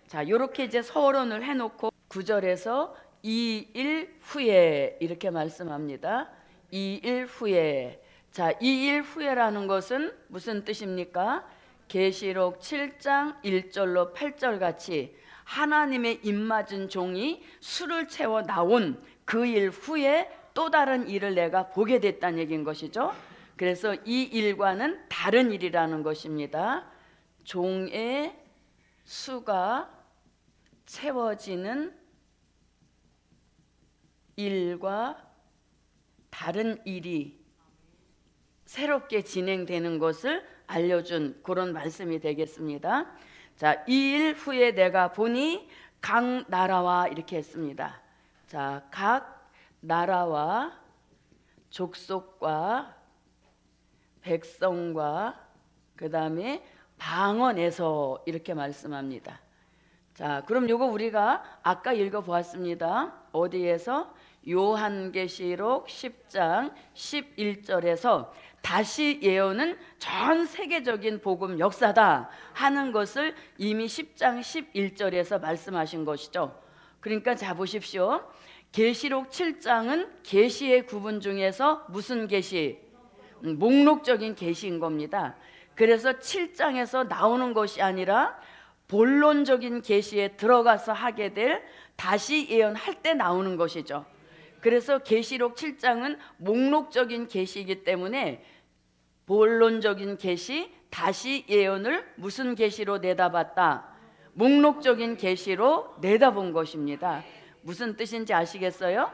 자, 이렇게 이제 서론을 해놓고 9절에서 2일 후에 이렇게 말씀합니다. 2일 후에. 자, 2일 후에라는 것은 무슨 뜻입니까? 계시록 7장 1절로 8절 같이 하나님의 입맞은 종이 술을 채워 나온 그 일 후에 또 다른 일을 내가 보게 됐다는 얘기인 것이죠. 그래서 이 일과는 다른 일이라는 것입니다. 종의 수가 채워지는 일과 다른 일이 새롭게 진행되는 것을 알려준 그런 말씀이 되겠습니다. 자, 이 일 후에 내가 보니 각 나라와 이렇게 했습니다. 자, 각 나라와 족속과 백성과 그 다음에 방언에서 이렇게 말씀합니다. 자, 그럼 요거 우리가 아까 읽어보았습니다. 어디에서? 요한계시록 10장 11절에서 다시 예언은 전 세계적인 복음 역사다 하는 것을 이미 10장 11절에서 말씀하신 것이죠. 그러니까 자 보십시오. 계시록 7장은 계시의 구분 중에서 무슨 계시? 목록적인 계시인 겁니다. 그래서 7장에서 나오는 것이 아니라 본론적인 계시에 들어가서 하게 될 다시 예언할 때 나오는 것이죠. 그래서 계시록 7장은 목록적인 계시이기 때문에 본론적인 계시, 다시 예언을 무슨 계시로 내다봤다? 목록적인 계시로 내다본 것입니다. 무슨 뜻인지 아시겠어요?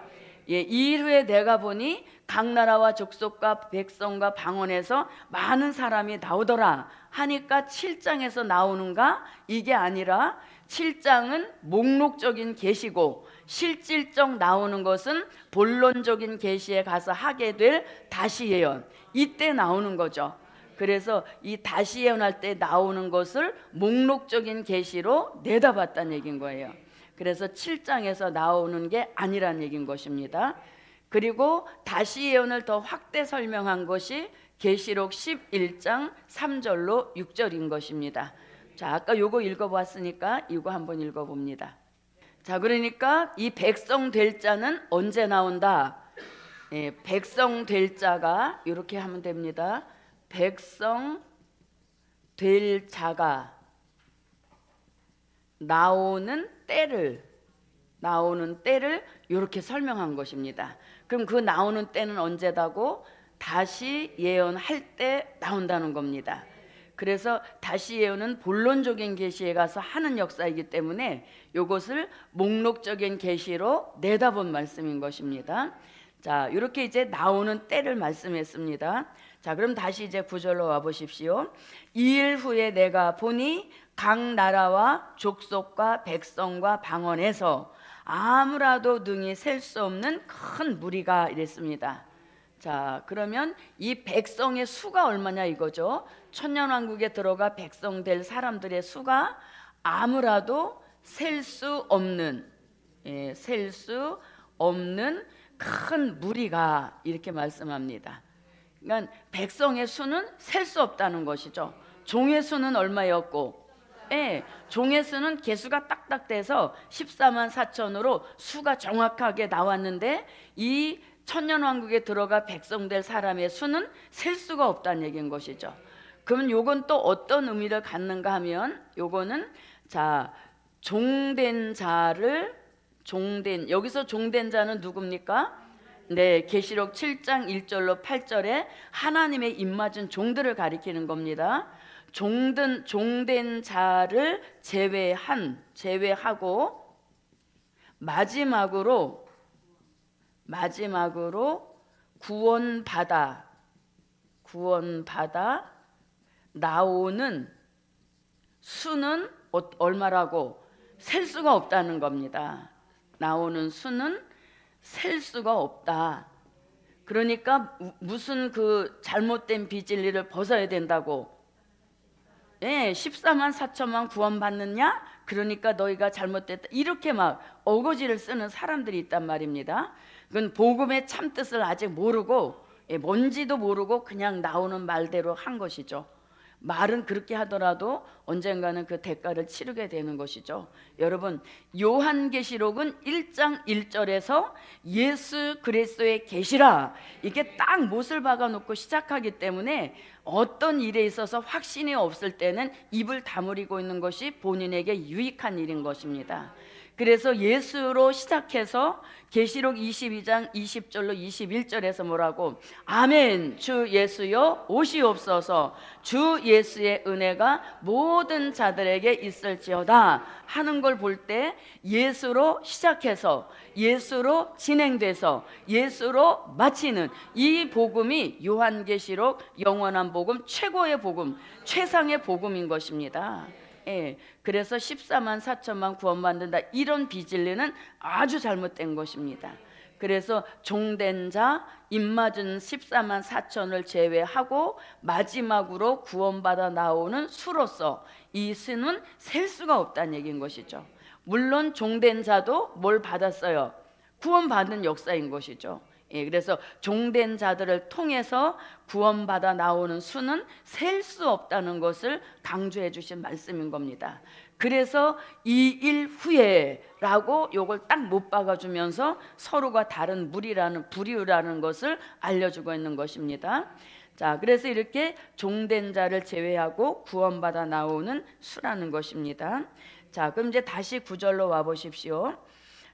예, 이 일 후에 내가 보니 각 나라와 족속과 백성과 방언에서 많은 사람이 나오더라 하니까 7장에서 나오는가? 이게 아니라 7장은 목록적인 계시고 실질적 나오는 것은 본론적인 계시에 가서 하게 될 다시 예언, 이때 나오는 거죠. 그래서 이 다시 예언할 때 나오는 것을 목록적인 계시로 내다봤다는 얘기인 거예요. 그래서 7장에서 나오는 게 아니란 얘기인 것입니다. 그리고 다시 예언을 더 확대 설명한 것이 계시록 11장 3절로 6절인 것입니다. 자, 아까 요거 읽어봤으니까 이거 한번 읽어봅니다. 자, 그러니까 이 백성 될 자는 언제 나온다? 예, 백성 될 자가 이렇게 하면 됩니다. 백성 될 자가 나오는 때를 이렇게 설명한 것입니다. 그럼 그 나오는 때는 언제다고? 다시 예언할 때 나온다는 겁니다. 그래서 다시 예언은 본론적인 계시에 가서 하는 역사이기 때문에 이것을 목록적인 계시로 내다본 말씀인 것입니다. 자, 이렇게 이제 나오는 때를 말씀했습니다. 자, 그럼 다시 이제 9절로 와 보십시오. 이 일 후에 내가 보니 각 나라와 족속과 백성과 방언에서 아무라도 능히 셀 수 없는 큰 무리가 이랬습니다. 자, 그러면 이 백성의 수가 얼마냐 이거죠. 천년왕국에 들어가 백성 될 사람들의 수가 아무라도 셀 수 없는, 셀 수 없는 큰 무리가 이렇게 말씀합니다. 그러니까 백성의 수는 셀 수 없다는 것이죠. 종의 수는 얼마였고, 종의 수는 개수가 딱딱 돼서 14만 4천으로 수가 정확하게 나왔는데 이 천년왕국에 들어가 백성 될 사람의 수는 셀 수가 없다는 얘기인 것이죠. 그러면 요건 또 어떤 의미를 갖는가 하면 요거는 자 종된 자를 여기서 종된 자는 누굽니까? 네, 계시록 7장 1절로 8절에 하나님의 입맞은 종들을 가리키는 겁니다. 종된 자를 제외하고 마지막으로 구원받아 나오는 수는 얼마라고? 셀 수가 없다는 겁니다. 나오는 수는 셀 수가 없다. 그러니까 무슨 그 잘못된 비진리를 벗어야 된다고? 예, 14만 4천만 구원받느냐? 그러니까 너희가 잘못됐다. 이렇게 막 어거지를 쓰는 사람들이 있단 말입니다. 그건 복음의 참뜻을 아직 모르고 뭔지도 모르고 그냥 나오는 말대로 한 것이죠. 말은 그렇게 하더라도 언젠가는 그 대가를 치르게 되는 것이죠. 여러분, 요한계시록은 1장 1절에서 예수 그리스도의 계시라, 이게 딱 못을 박아놓고 시작하기 때문에 어떤 일에 있어서 확신이 없을 때는 입을 다물이고 있는 것이 본인에게 유익한 일인 것입니다. 그래서 예수로 시작해서 계시록 22장 20절로 21절에서 뭐라고? 아멘, 주 예수여 오시옵소서, 주 예수의 은혜가 모든 자들에게 있을지어다 하는 걸 볼 때 예수로 시작해서 예수로 진행돼서 예수로 마치는 이 복음이 요한계시록 영원한 복음, 최고의 복음, 최상의 복음인 것입니다. 예, 그래서 14만 4천만 구원받는다, 이런 비진리는 아주 잘못된 것입니다. 그래서 종된 자 입맞은 14만 4천을 제외하고 마지막으로 구원받아 나오는 수로서 이 수는 셀 수가 없다는 얘기인 것이죠. 물론 종된 자도 뭘 받았어요? 구원받은 역사인 것이죠. 예, 그래서 종된 자들을 통해서 구원받아 나오는 수는 셀 수 없다는 것을 강조해 주신 말씀인 겁니다. 그래서 이 일 후에라고 요걸 딱 못 박아주면서 서로가 다른 부류라는 것을 알려주고 있는 것입니다. 자, 그래서 이렇게 종된 자를 제외하고 구원받아 나오는 수라는 것입니다. 자, 그럼 이제 다시 9절로 와 보십시오.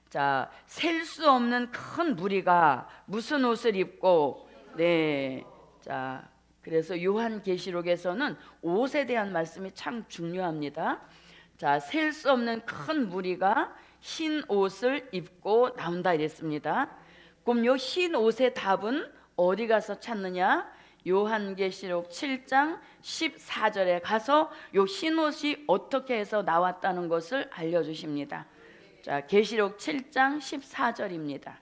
자, 셀 수 없는 큰 무리가 무슨 옷을 입고, 네, 자, 그래서 요한계시록에서는 옷에 대한 말씀이 참 중요합니다. 자, 셀 수 없는 큰 무리가 흰 옷을 입고 나온다 이랬습니다. 그럼 요 흰 옷의 답은 어디 가서 찾느냐? 요한계시록 7장 14절에 가서 요 흰 옷이 어떻게 해서 나왔다는 것을 알려주십니다. 자, 계시록 7장 14절입니다.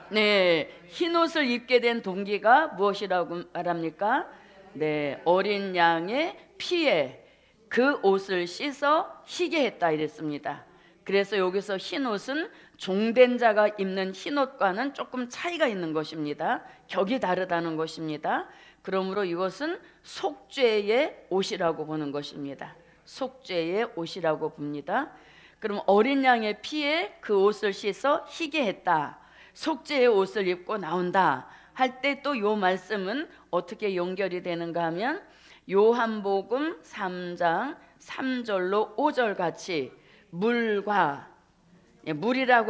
네, 흰 옷을 입게 된 동기가 무엇이라고 말합니까? 네, 어린 양의 피에 그 옷을 씻어 희게 했다 이랬습니다. 그래서 여기서 흰 옷은 종된 자가 입는 흰 옷과는 조금 차이가 있는 것입니다. 격이 다르다는 것입니다. 그러므로 이것은 속죄의 옷이라고 보는 것입니다. 속죄의 옷이라고 봅니다. 그럼 어린 양의 피에 그 옷을 씻어 희게 했다, 속죄의 옷을 입고 나온다 할 때 또 요 말씀은 어떻게 연결이 되는가 하면 요한복음 3장 3절로 5절 같이 물이라고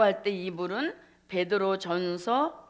할 때 이 물은 베드로전서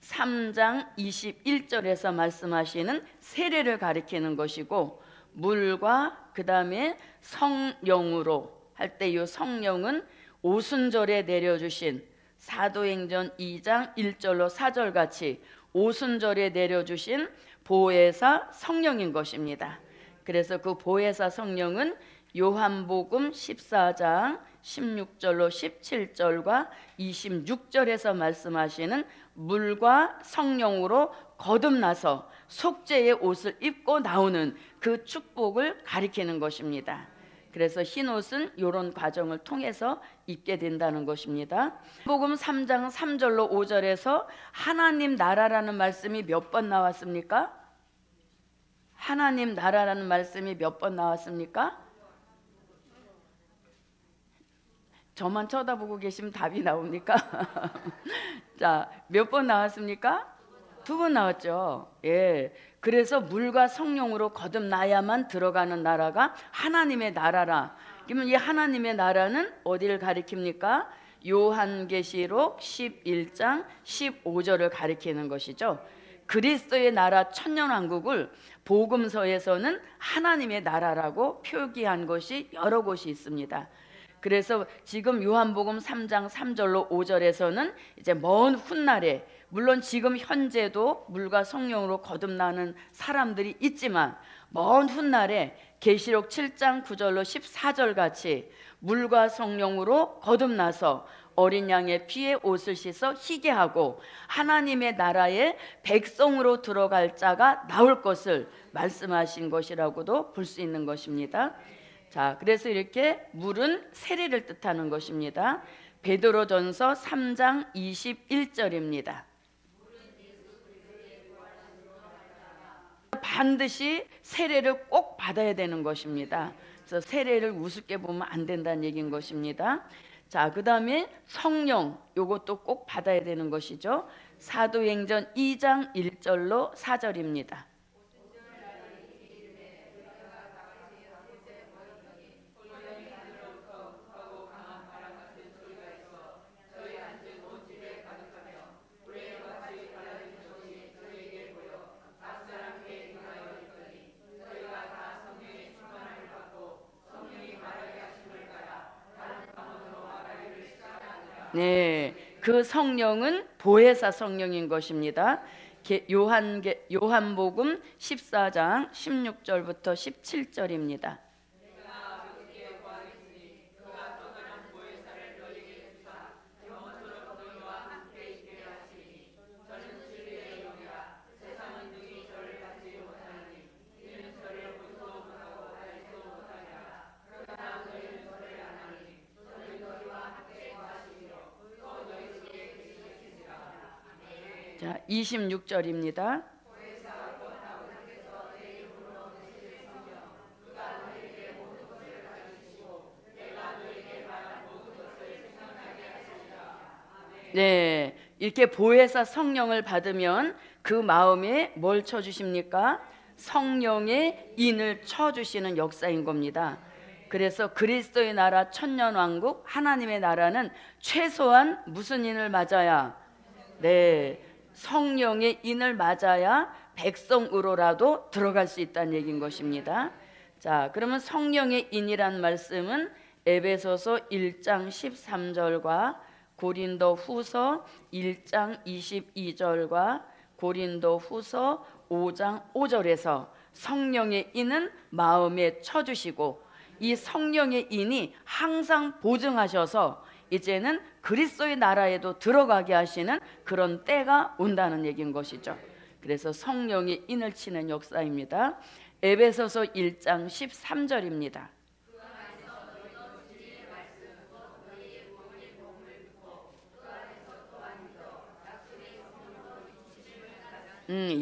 3장 21절에서 말씀하시는 세례를 가리키는 것이고, 물과 그 다음에 성령으로 할 때 이 성령은 오순절에 내려주신 사도행전 2장 1절로 4절 같이 오순절에 내려주신 보혜사 성령인 것입니다. 그래서 그 보혜사 성령은 요한복음 14장 16절로 17절과 26절에서 말씀하시는 물과 성령으로 거듭나서 속죄의 옷을 입고 나오는 그 축복을 가리키는 것입니다. 그래서 흰 옷은 이런 과정을 통해서 입게 된다는 것입니다. 복음 3장 3절로 5절에서 하나님 나라라는 말씀이 몇 번 나왔습니까? 하나님 나라라는 말씀이 몇 번 나왔습니까? 저만 쳐다보고 계시면 답이 나옵니까? 자, 몇 번 나왔습니까? 2번 나왔죠. 예. 그래서 물과 성령으로 거듭나야만 들어가는 나라가 하나님의 나라라. 그러면 이 하나님의 나라는 어디를 가리킵니까? 요한계시록 11장 15절을 가리키는 것이죠. 그리스도의 나라 천년왕국을 복음서에서는 하나님의 나라라고 표기한 것이 여러 곳이 있습니다. 그래서 지금 요한복음 3장 3절로 5절에서는 이제 먼 훗날에, 물론 지금 현재도 물과 성령으로 거듭나는 사람들이 있지만 먼 훗날에 계시록 7장 9절로 14절 같이 물과 성령으로 거듭나서 어린 양의 피에 옷을 씻어 희게 하고 하나님의 나라의 백성으로 들어갈 자가 나올 것을 말씀하신 것이라고도 볼 수 있는 것입니다. 자, 그래서 이렇게 물은 세례를 뜻하는 것입니다. 베드로전서 3장 21절입니다. 반드시 세례를 꼭 받아야 되는 것입니다. 그래서 세례를 우습게 보면 안 된다는 얘기인 것입니다. 자, 그 다음에 성령, 요것도 꼭 받아야 되는 것이죠. 사도행전 2장 1절로 4절입니다. 네, 그 성령은 보혜사 성령인 것입니다. 요한복음 14장 16절부터 17절입니다. 자, 26절입니다. 네, 이렇게 보혜사 성령을 받으면 그 마음에 뭘 쳐주십니까? 성령의 인을 쳐주시는 역사인 겁니다. 그래서 그리스도의 나라 천년왕국 하나님의 나라는 최소한 무슨 인을 맞아야? 네, 성령의 인을 맞아야 백성으로라도 들어갈 수 있다는 얘기인 것입니다. 자, 그러면 성령의 인이란 말씀은 에베소서 1장 13절과 고린도 후서 1장 22절과 고린도 후서 5장 5절에서 성령의 인은 마음에 쳐주시고 이 성령의 인이 항상 보증하셔서 이제는 그리스도의 나라에도 들어가게 하시는 그런 때가 온다는 얘기인 것이죠. 그래서 성령의 인을 치는 역사입니다. 에베소서 1장 13절입니다.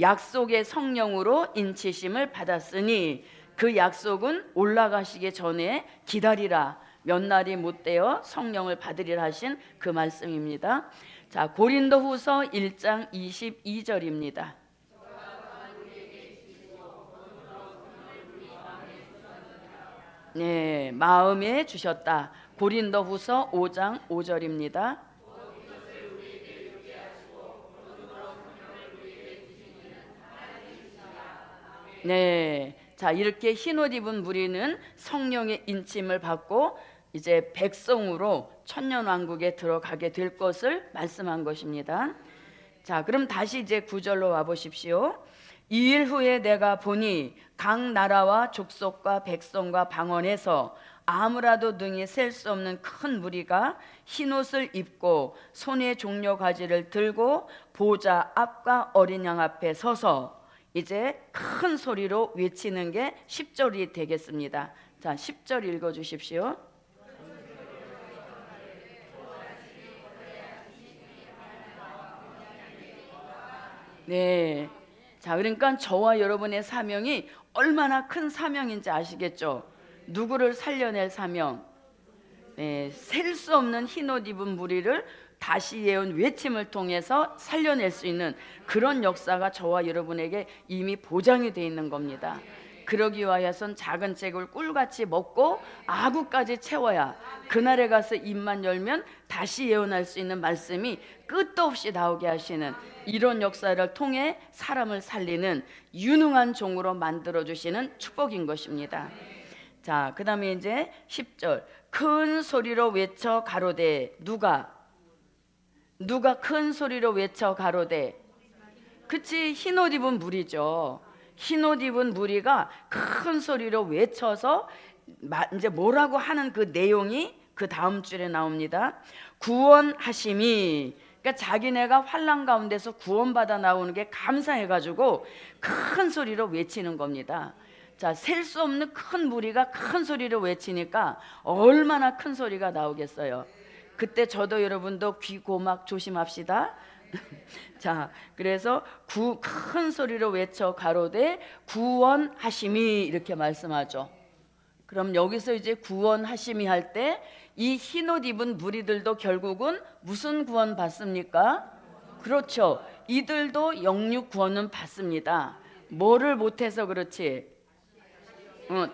약속의 성령으로 인치심을 받았으니 그 약속은 올라가시기 전에 기다리라. 몇 날이 못되어 성령을 받으리라 하신 그 말씀입니다. 자, 고린도후서 1장 22절입니다. 네, 마음에 주셨다. 고린도후서 5장 5절입니다. 네, 자, 이렇게 흰옷 입은 무리는 성령의 인침을 받고 이제 백성으로 천년왕국에 들어가게 될 것을 말씀한 것입니다. 자, 그럼 다시 이제 9절로 와 보십시오. 이 일 후에 내가 보니 각 나라와 족속과 백성과 방언에서 아무라도 능히 셀 수 없는 큰 무리가 흰옷을 입고 손에 종려 가지를 들고 보좌 앞과 어린 양 앞에 서서 이제 큰 소리로 외치는 게 10절이 되겠습니다. 자, 10절 읽어 주십시오. 네, 자, 그러니까 저와 여러분의 사명이 얼마나 큰 사명인지 아시겠죠? 누구를 살려낼 사명? 셀 수 없는 흰옷 입은 무리를 다시 예언 외침을 통해서 살려낼 수 있는 그런 역사가 저와 여러분에게 이미 보장이 되어 있는 겁니다. 그러기 위하여선 작은 잭을 꿀같이 먹고 아구까지 채워야 그날에 가서 입만 열면 다시 예언할 수 있는 말씀이 끝도 없이 나오게 하시는 이런 역사를 통해 사람을 살리는 유능한 종으로 만들어주시는 축복인 것입니다. 자, 그 다음에 이제 10절 큰 소리로 외쳐 가로되 누가 큰 소리로 외쳐 가로되 그치 흰옷 입은 무리죠. 흰옷 입은 무리가 큰 소리로 외쳐서 이제 뭐라고 하는 그 내용이 그 다음 줄에 나옵니다. 구원하심이 그러니까 자기네가 환난 가운데서 구원받아 나오는 게 감사해가지고 큰 소리로 외치는 겁니다. 자, 셀 수 없는 큰 무리가 큰 소리로 외치니까 얼마나 큰 소리가 나오겠어요. 그때 저도 여러분도 귀 고막 조심합시다. 자, 그래서 큰 소리로 외쳐 가로되 구원하심이 이렇게 말씀하죠. 그럼 여기서 이제 구원하심이 할 때 이 흰옷 입은 무리들도 결국은 무슨 구원 받습니까? 그렇죠. 이들도 영육 구원은 받습니다. 뭐를 못해서 그렇지?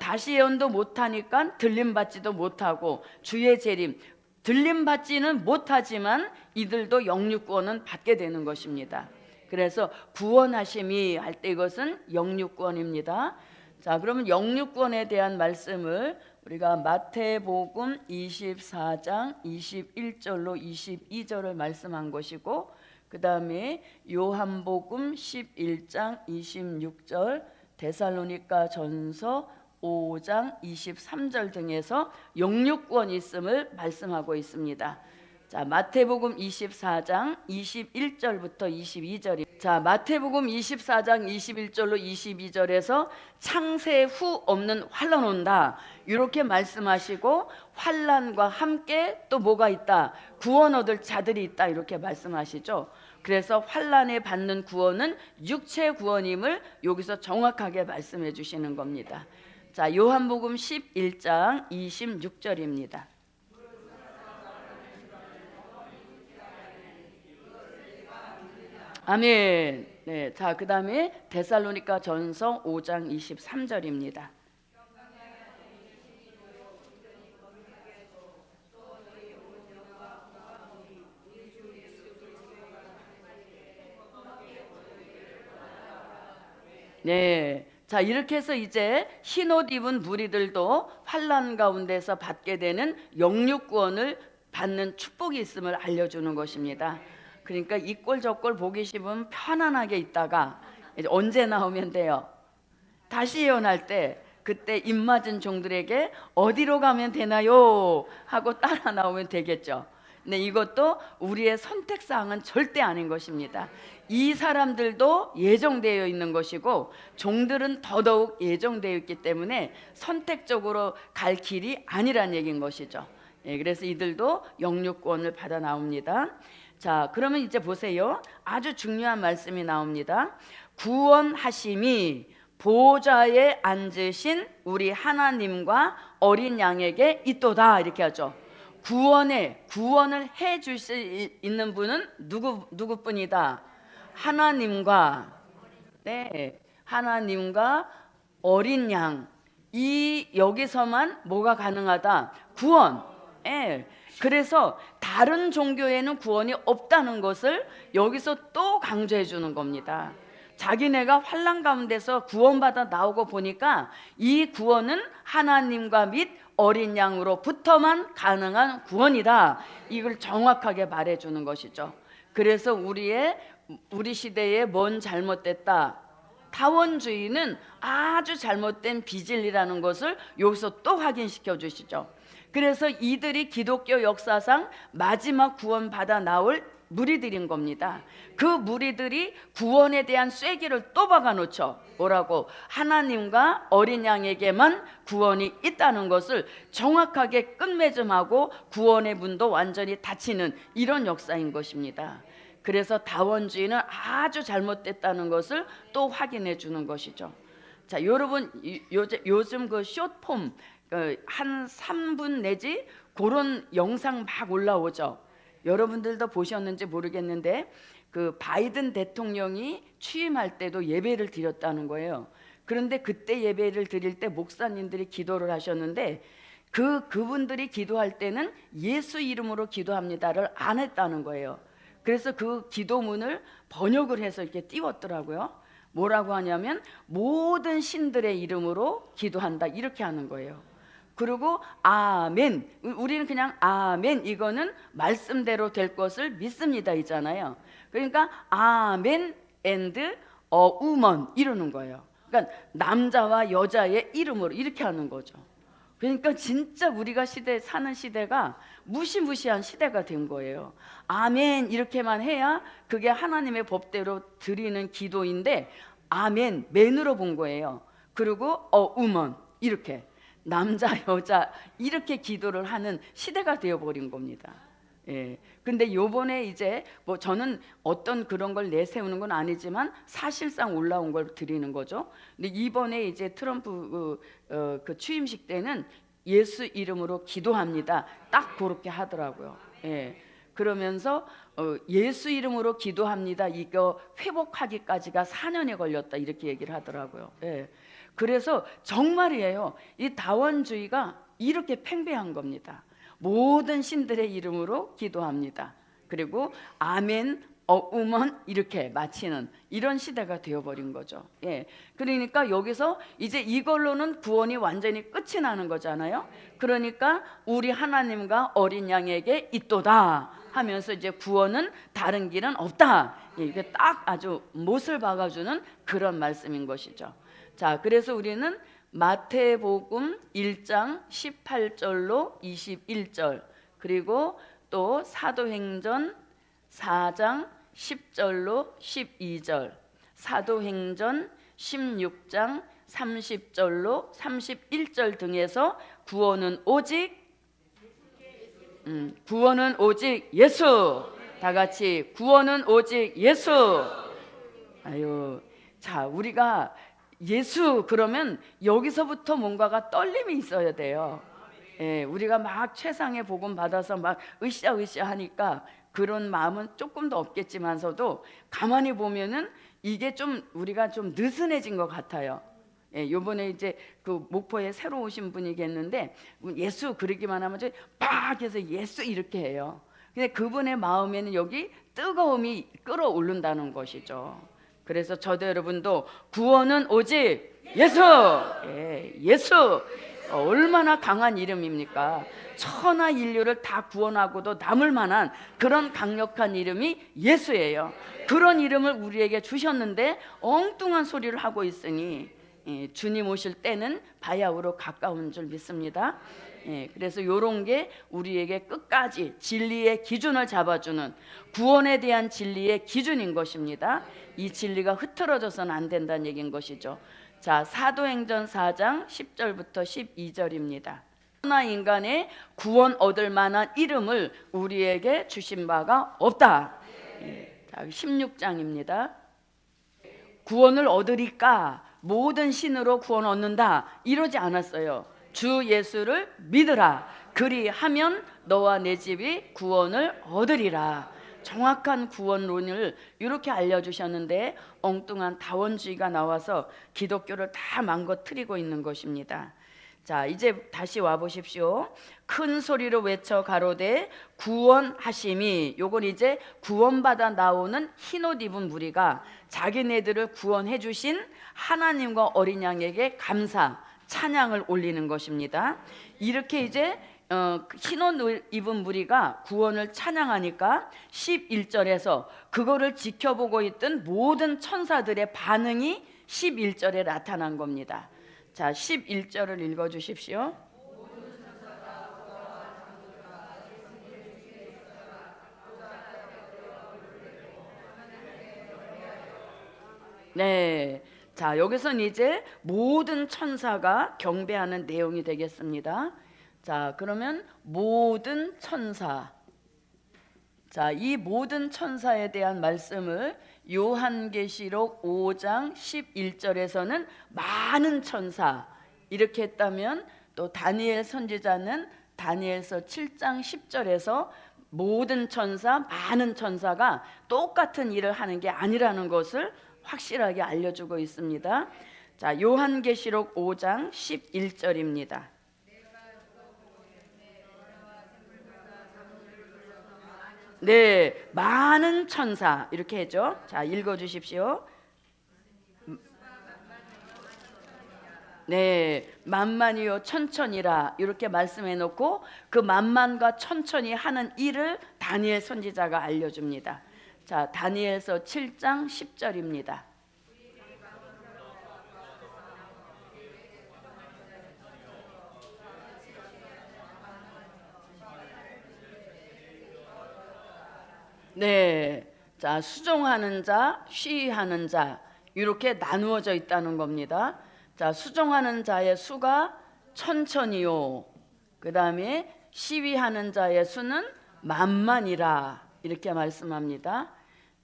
다시 예언도 못하니까 들림받지도 못하고 주의 재림 들림받지는 못하지만 이들도 영육구원은 받게 되는 것입니다. 그래서 구원하심이 할 때 이것은 영육구원입니다. 자, 그러면 영육구원에 대한 말씀을 우리가 마태복음 24장 21절로 22절을 말씀한 것이고 그 다음에 요한복음 11장 26절 데살로니가 전서 5장 23절 등에서 영육구원이 있음을 말씀하고 있습니다. 자, 마태복음 24장 21절부터 22절입니다. 자, 마태복음 24장 21절로 22절에서 창세 후 없는 환난 온다 이렇게 말씀하시고 환난과 함께 또 뭐가 있다? 구원 얻을 자들이 있다 이렇게 말씀하시죠. 그래서 환난에 받는 구원은 육체 구원임을 여기서 정확하게 말씀해 주시는 겁니다. 자, 요한복음 11장 26절입니다. 아멘. 네, 자, 그 다음에 데살로니가 전서 5장 23절입니다. 네, 자, 이렇게 해서 이제 흰옷 입은 무리들도 환난 가운데서 받게 되는 영육구원을 받는 축복이 있음을 알려주는 것입니다. 그러니까 이 꼴 저 꼴 보기 싫으면 편안하게 있다가 이제 언제 나오면 돼요? 다시 예언할 때 그때 입맞은 종들에게 어디로 가면 되나요? 하고 따라 나오면 되겠죠. 근데 이것도 우리의 선택사항은 절대 아닌 것입니다. 이 사람들도 예정되어 있는 것이고 종들은 더더욱 예정되어 있기 때문에 선택적으로 갈 길이 아니란 얘기인 것이죠. 예, 그래서 이들도 영육구원을 받아 나옵니다. 자, 그러면 이제 보세요. 아주 중요한 말씀이 나옵니다. 구원하심이 보좌에 앉으신 우리 하나님과 어린 양에게 있도다 이렇게 하죠. 구원을 해 줄 수 있는 분은 누구뿐이다? 하나님과 하나님과 어린 양. 이 여기서만 뭐가 가능하다? 구원. 그래서 다른 종교에는 구원이 없다는 것을 여기서 또 강조해 주는 겁니다. 자기네가 환난 가운데서 구원받아 나오고 보니까 이 구원은 하나님과 및 어린 양으로부터만 가능한 구원이다. 이걸 정확하게 말해 주는 것이죠. 그래서 우리 시대에 뭔 잘못됐다? 다원주의는 아주 잘못된 비진리라는 것을 여기서 또 확인시켜 주시죠. 그래서 이들이 기독교 역사상 마지막 구원받아 나올 무리들인 겁니다. 그 무리들이 구원에 대한 쐐기를 또 박아놓죠. 뭐라고? 하나님과 어린 양에게만 구원이 있다는 것을 정확하게 끝맺음하고 구원의 문도 완전히 닫히는 이런 역사인 것입니다. 그래서 다원주의는 아주 잘못됐다는 것을 또 확인해 주는 것이죠. 자, 여러분 요즘 그 숏폼 한 3분 내지 그런 영상 막 올라오죠. 여러분들도 보셨는지 모르겠는데 그 바이든 대통령이 취임할 때도 예배를 드렸다는 거예요. 그런데 그때 예배를 드릴 때 목사님들이 기도를 하셨는데 그분들이 기도할 때는 예수 이름으로 기도합니다를 안 했다는 거예요. 그래서 그 기도문을 번역을 해서 이렇게 띄웠더라고요. 뭐라고 하냐면 모든 신들의 이름으로 기도한다 이렇게 하는 거예요. 그리고 아멘, 우리는 그냥 아멘, 이거는 말씀대로 될 것을 믿습니다 이잖아요. 그러니까 아멘 and 우먼 이러는 거예요. 그러니까 남자와 여자의 이름으로 이렇게 하는 거죠. 그러니까 진짜 우리가 사는 시대가 무시무시한 시대가 된 거예요. 아멘 이렇게만 해야 그게 하나님의 법대로 드리는 기도인데 아멘 맨으로 본 거예요. 그리고 우먼 이렇게 남자 여자 이렇게 기도를 하는 시대가 되어버린 겁니다. 예. 근데 요번에 이제 뭐 저는 어떤 그런 걸 내세우는 건 아니지만 사실상 올라온 걸 드리는 거죠. 근데 이번에 이제 트럼프 그 취임식 때는 예수 이름으로 기도합니다. 딱 그렇게 하더라고요. 예. 그러면서 예수 이름으로 기도합니다. 이거 회복하기까지가 4년이 걸렸다 이렇게 얘기를 하더라고요. 예. 그래서 정말이에요. 이 다원주의가 이렇게 팽배한 겁니다. 모든 신들의 이름으로 기도합니다. 그리고 아멘, 우먼 이렇게 마치는 이런 시대가 되어버린 거죠. 예, 그러니까 여기서 이제 이걸로는 구원이 완전히 끝이 나는 거잖아요. 그러니까 우리 하나님과 어린 양에게 있도다 하면서 이제 구원은 다른 길은 없다. 예, 이게 딱 아주 못을 박아주는 그런 말씀인 것이죠. 자, 그래서 우리는 마태복음 1장 18절로 21절 그리고 또 사도행전 4장 10절로 12절 사도행전 16장 30절로 31절 등에서 구원은 오직 예수. 다 같이 구원은 오직 예수. 아유, 자, 우리가 예수 그러면 여기서부터 뭔가가 떨림이 있어야 돼요. 예, 우리가 막 최상의 복음 받아서 막 으쌰으쌰 하니까 그런 마음은 조금 더 없겠지만서도 가만히 보면은 이게 좀 우리가 좀 느슨해진 것 같아요. 예, 요번에 이제 그 목포에 새로 오신 분이겠는데 예수 그러기만 하면 막 해서 예수 이렇게 해요. 근데 그분의 마음에는 여기 뜨거움이 끌어오른다는 것이죠. 그래서 저도 여러분도 구원은 오직 예수. 예, 예수 얼마나 강한 이름입니까? 천하 인류를 다 구원하고도 남을 만한 그런 강력한 이름이 예수예요. 그런 이름을 우리에게 주셨는데 엉뚱한 소리를 하고 있으니 주님 오실 때는 바야흐로 가까운 줄 믿습니다. 그래서 이런 게 우리에게 끝까지 진리의 기준을 잡아주는 구원에 대한 진리의 기준인 것입니다. 이 진리가 흐트러져서는 안 된다는 얘기인 것이죠. 자, 사도행전 4장 10절부터 12절입니다. 천하 인간의 구원 얻을 만한 이름을 우리에게 주신 바가 없다. 자, 16장입니다. 구원을 얻으리까 모든 신으로 구원 얻는다 이러지 않았어요. 주 예수를 믿으라. 그리하면 너와 내 집이 구원을 얻으리라. 정확한 구원론을 이렇게 알려주셨는데 엉뚱한 다원주의가 나와서 기독교를 다 망가뜨리고 있는 것입니다. 자, 이제 다시 와 보십시오. 큰 소리로 외쳐 가로되 구원하심이, 요건 이제 구원받아 나오는 흰옷 입은 무리가 자기네들을 구원해 주신 하나님과 어린 양에게 감사 찬양을 올리는 것입니다. 이렇게 이제 흰옷 입은 무리가 구원을 찬양하니까 11절에서 그거를 지켜보고 있던 모든 천사들의 반응이 11절에 나타난 겁니다. 자, 11절을 읽어주십시오. 네, 자, 여기서는 이제 모든 천사가 경배하는 내용이 되겠습니다. 자, 그러면 모든 천사, 자, 이 모든 천사에 대한 말씀을 요한계시록 5장 11절에서는 많은 천사 이렇게 했다면 또 다니엘 선지자는 다니엘서 7장 10절에서 모든 천사, 많은 천사가 똑같은 일을 하는 게 아니라는 것을 확실하게 알려주고 있습니다. 자, 요한계시록 5장 11절입니다. 네, 많은 천사 이렇게 했죠. 자, 읽어 주십시오. 네, 만만이요 천천이라 이렇게 말씀해 놓고 그 만만과 천천히 하는 일을 다니엘 선지자가 알려줍니다. 자, 다니엘서 7장 10절입니다. 네, 자, 수종하는 자, 시위하는 자 이렇게 나누어져 있다는 겁니다. 자, 수종하는 자의 수가 천천히요. 그 다음에 시위하는 자의 수는 만만이라 이렇게 말씀합니다.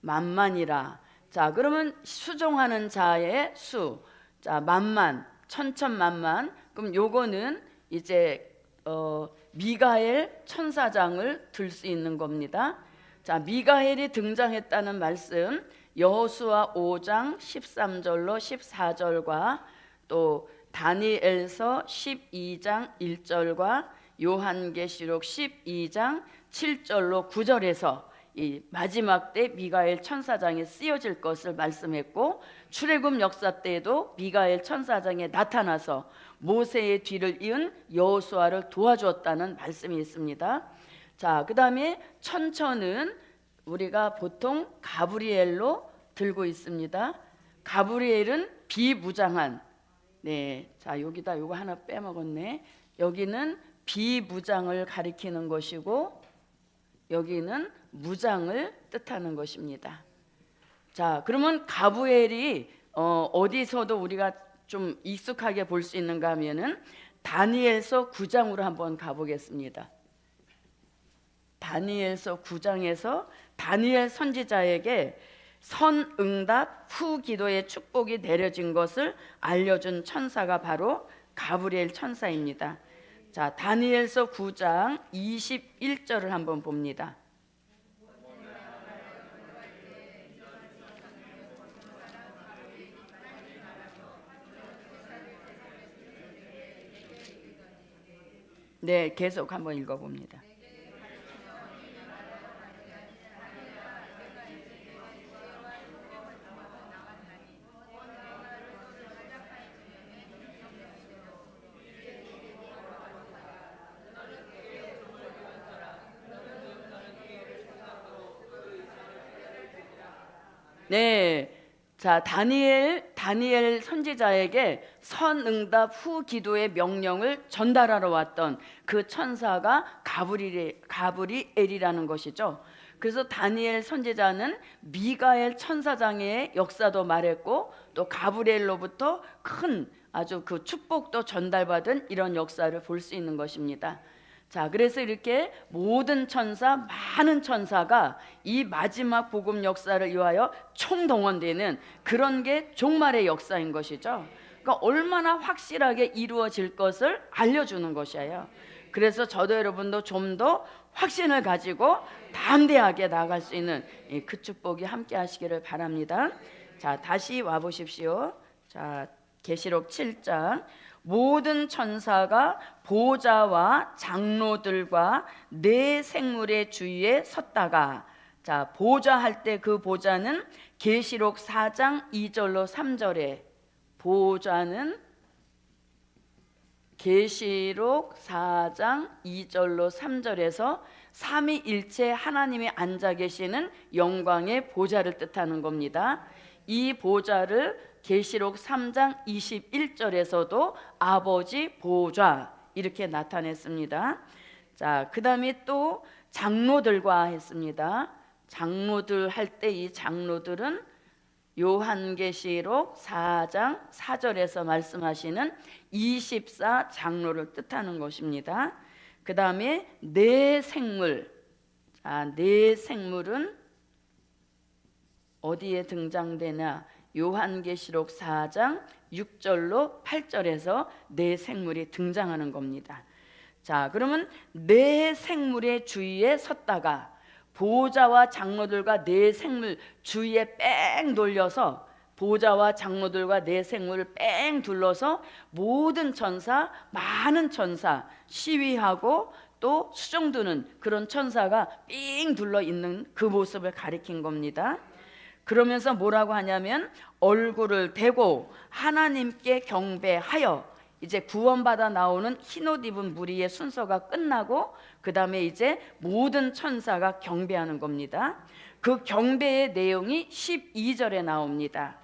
만만이라. 자, 그러면 수종하는 자의 수, 자, 만만, 천천만만. 그럼 요거는 이제 미가엘 천사장을 들 수 있는 겁니다. 자, 미가엘이 등장했다는 말씀 여호수아 5장 13절로 14절과 또 다니엘서 12장 1절과 요한계시록 12장 7절로 9절에서 이 마지막 때 미가엘 천사장이 쓰여질 것을 말씀했고, 출애굽 역사 때에도 미가엘 천사장에 나타나서 모세의 뒤를 이은 여호수아를 도와주었다는 말씀이 있습니다. 자, 그 다음에 천천은 우리가 보통 가브리엘로 들고 있습니다. 가브리엘은 비무장한, 네, 자, 여기다 요거 하나 빼먹었네. 여기는 비무장을 가리키는 것이고 여기는 무장을 뜻하는 것입니다. 자, 그러면 가브리엘이 어디서도 우리가 좀 익숙하게 볼 수 있는가 하면은 다니엘서 9장으로 한번 가보겠습니다. 다니엘서 9장에서 다니엘 선지자에게 선응답 후 기도의 축복이 내려진 것을 알려준 천사가 바로 가브리엘 천사입니다. 자, 다니엘서 9장 21절을 한번 봅니다. 네, 계속 한번 읽어봅니다. 네, 자, 다니엘 선지자에게 선응답 후 기도의 명령을 전달하러 왔던 그 천사가 가브리엘이라는 것이죠. 그래서 다니엘 선지자는 미가엘 천사장의 역사도 말했고 또 가브리엘로부터 큰 아주 그 축복도 전달받은 이런 역사를 볼 수 있는 것입니다. 자, 그래서 이렇게 모든 천사, 많은 천사가 이 마지막 복음 역사를 위하여 총동원되는 그런 게 종말의 역사인 것이죠. 그러니까 얼마나 확실하게 이루어질 것을 알려주는 것이에요. 그래서 저도 여러분도 좀 더 확신을 가지고 담대하게 나아갈 수 있는 그 축복이 함께 하시기를 바랍니다. 자, 다시 와 보십시오. 자, 계시록 7장. 모든 천사가 보좌와 장로들과 네 생물의 주위에 섰다가, 자, 보좌 할 때 그 보좌는 계시록 4장 2절로 3절에, 보좌는 계시록 4장 2절로 3절에서 삼위일체 하나님이 앉아 계시는 영광의 보좌를 뜻하는 겁니다. 이 보좌를 계시록 3장 21절에서도 아버지 보좌 이렇게 나타냈습니다. 자, 그 다음에 또 장로들과 했습니다. 장로들 할 때 이 장로들은 요한계시록 4장 4절에서 말씀하시는 24 장로를 뜻하는 것입니다. 그 다음에 네 생물. 자, 네 생물은 어디에 등장되나? 요한계시록 4장 6절로 8절에서 네 생물이 등장하는 겁니다. 자, 그러면 네 생물의 주위에 섰다가 보호자와 장로들과 네 생물 주위에 뺑 돌려서 보호자와 장로들과 네 생물을 뺑 둘러서 모든 천사, 많은 천사 시위하고 또 수종드는 그런 천사가 삥 둘러 있는 그 모습을 가리킨 겁니다. 그러면서 뭐라고 하냐면 얼굴을 대고 하나님께 경배하여, 이제 구원받아 나오는 흰옷 입은 무리의 순서가 끝나고 그 다음에 이제 모든 천사가 경배하는 겁니다. 그 경배의 내용이 12절에 나옵니다.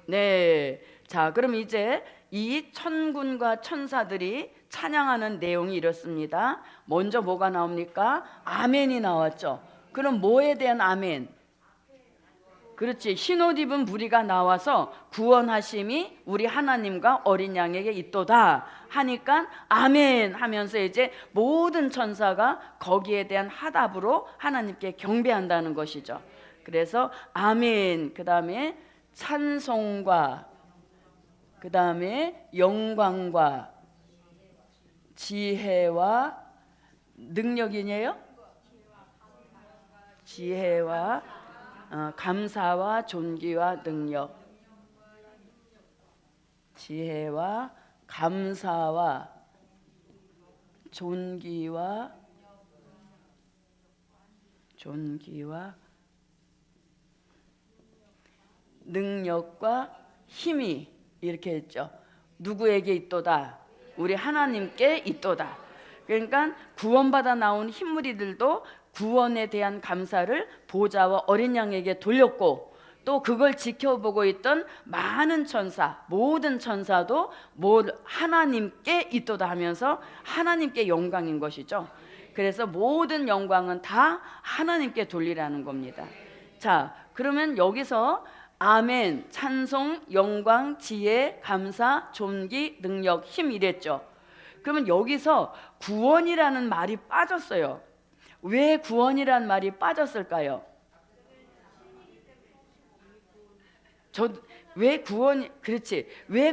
네, 자, 그럼 이제 이 천군과 천사들이 찬양하는 내용이 이렇습니다. 먼저 뭐가 나옵니까? 아멘이 나왔죠. 그럼 뭐에 대한 아멘? 그렇지, 흰옷 입은 무리가 나와서 구원하심이 우리 하나님과 어린 양에게 있도다 하니까 아멘 하면서 이제 모든 천사가 거기에 대한 화답으로 하나님께 경배한다는 것이죠. 그래서 아멘, 그 다음에 찬송과 그 다음에 영광과 지혜와 능력이네요. 지혜와 감사와 존귀와 능력. 지혜와 감사와 존귀와 능력과 힘이 이렇게 했죠. 누구에게 있도다? 우리 하나님께 있도다. 그러니까 구원받아 나온 흰무리들도 구원에 대한 감사를 보좌와 어린 양에게 돌렸고, 또 그걸 지켜보고 있던 많은 천사, 모든 천사도 하나님께 있도다 하면서 하나님께 영광인 것이죠. 그래서 모든 영광은 다 하나님께 돌리라는 겁니다. 자, 그러면 여기서 아멘, 찬송, 영광, 지혜, 감사, 존귀, 능력, 힘 이랬죠. 그러면 여기서 구원이라는 말이 빠졌어요. 왜 구원이라는 말이 빠졌을까요? 왜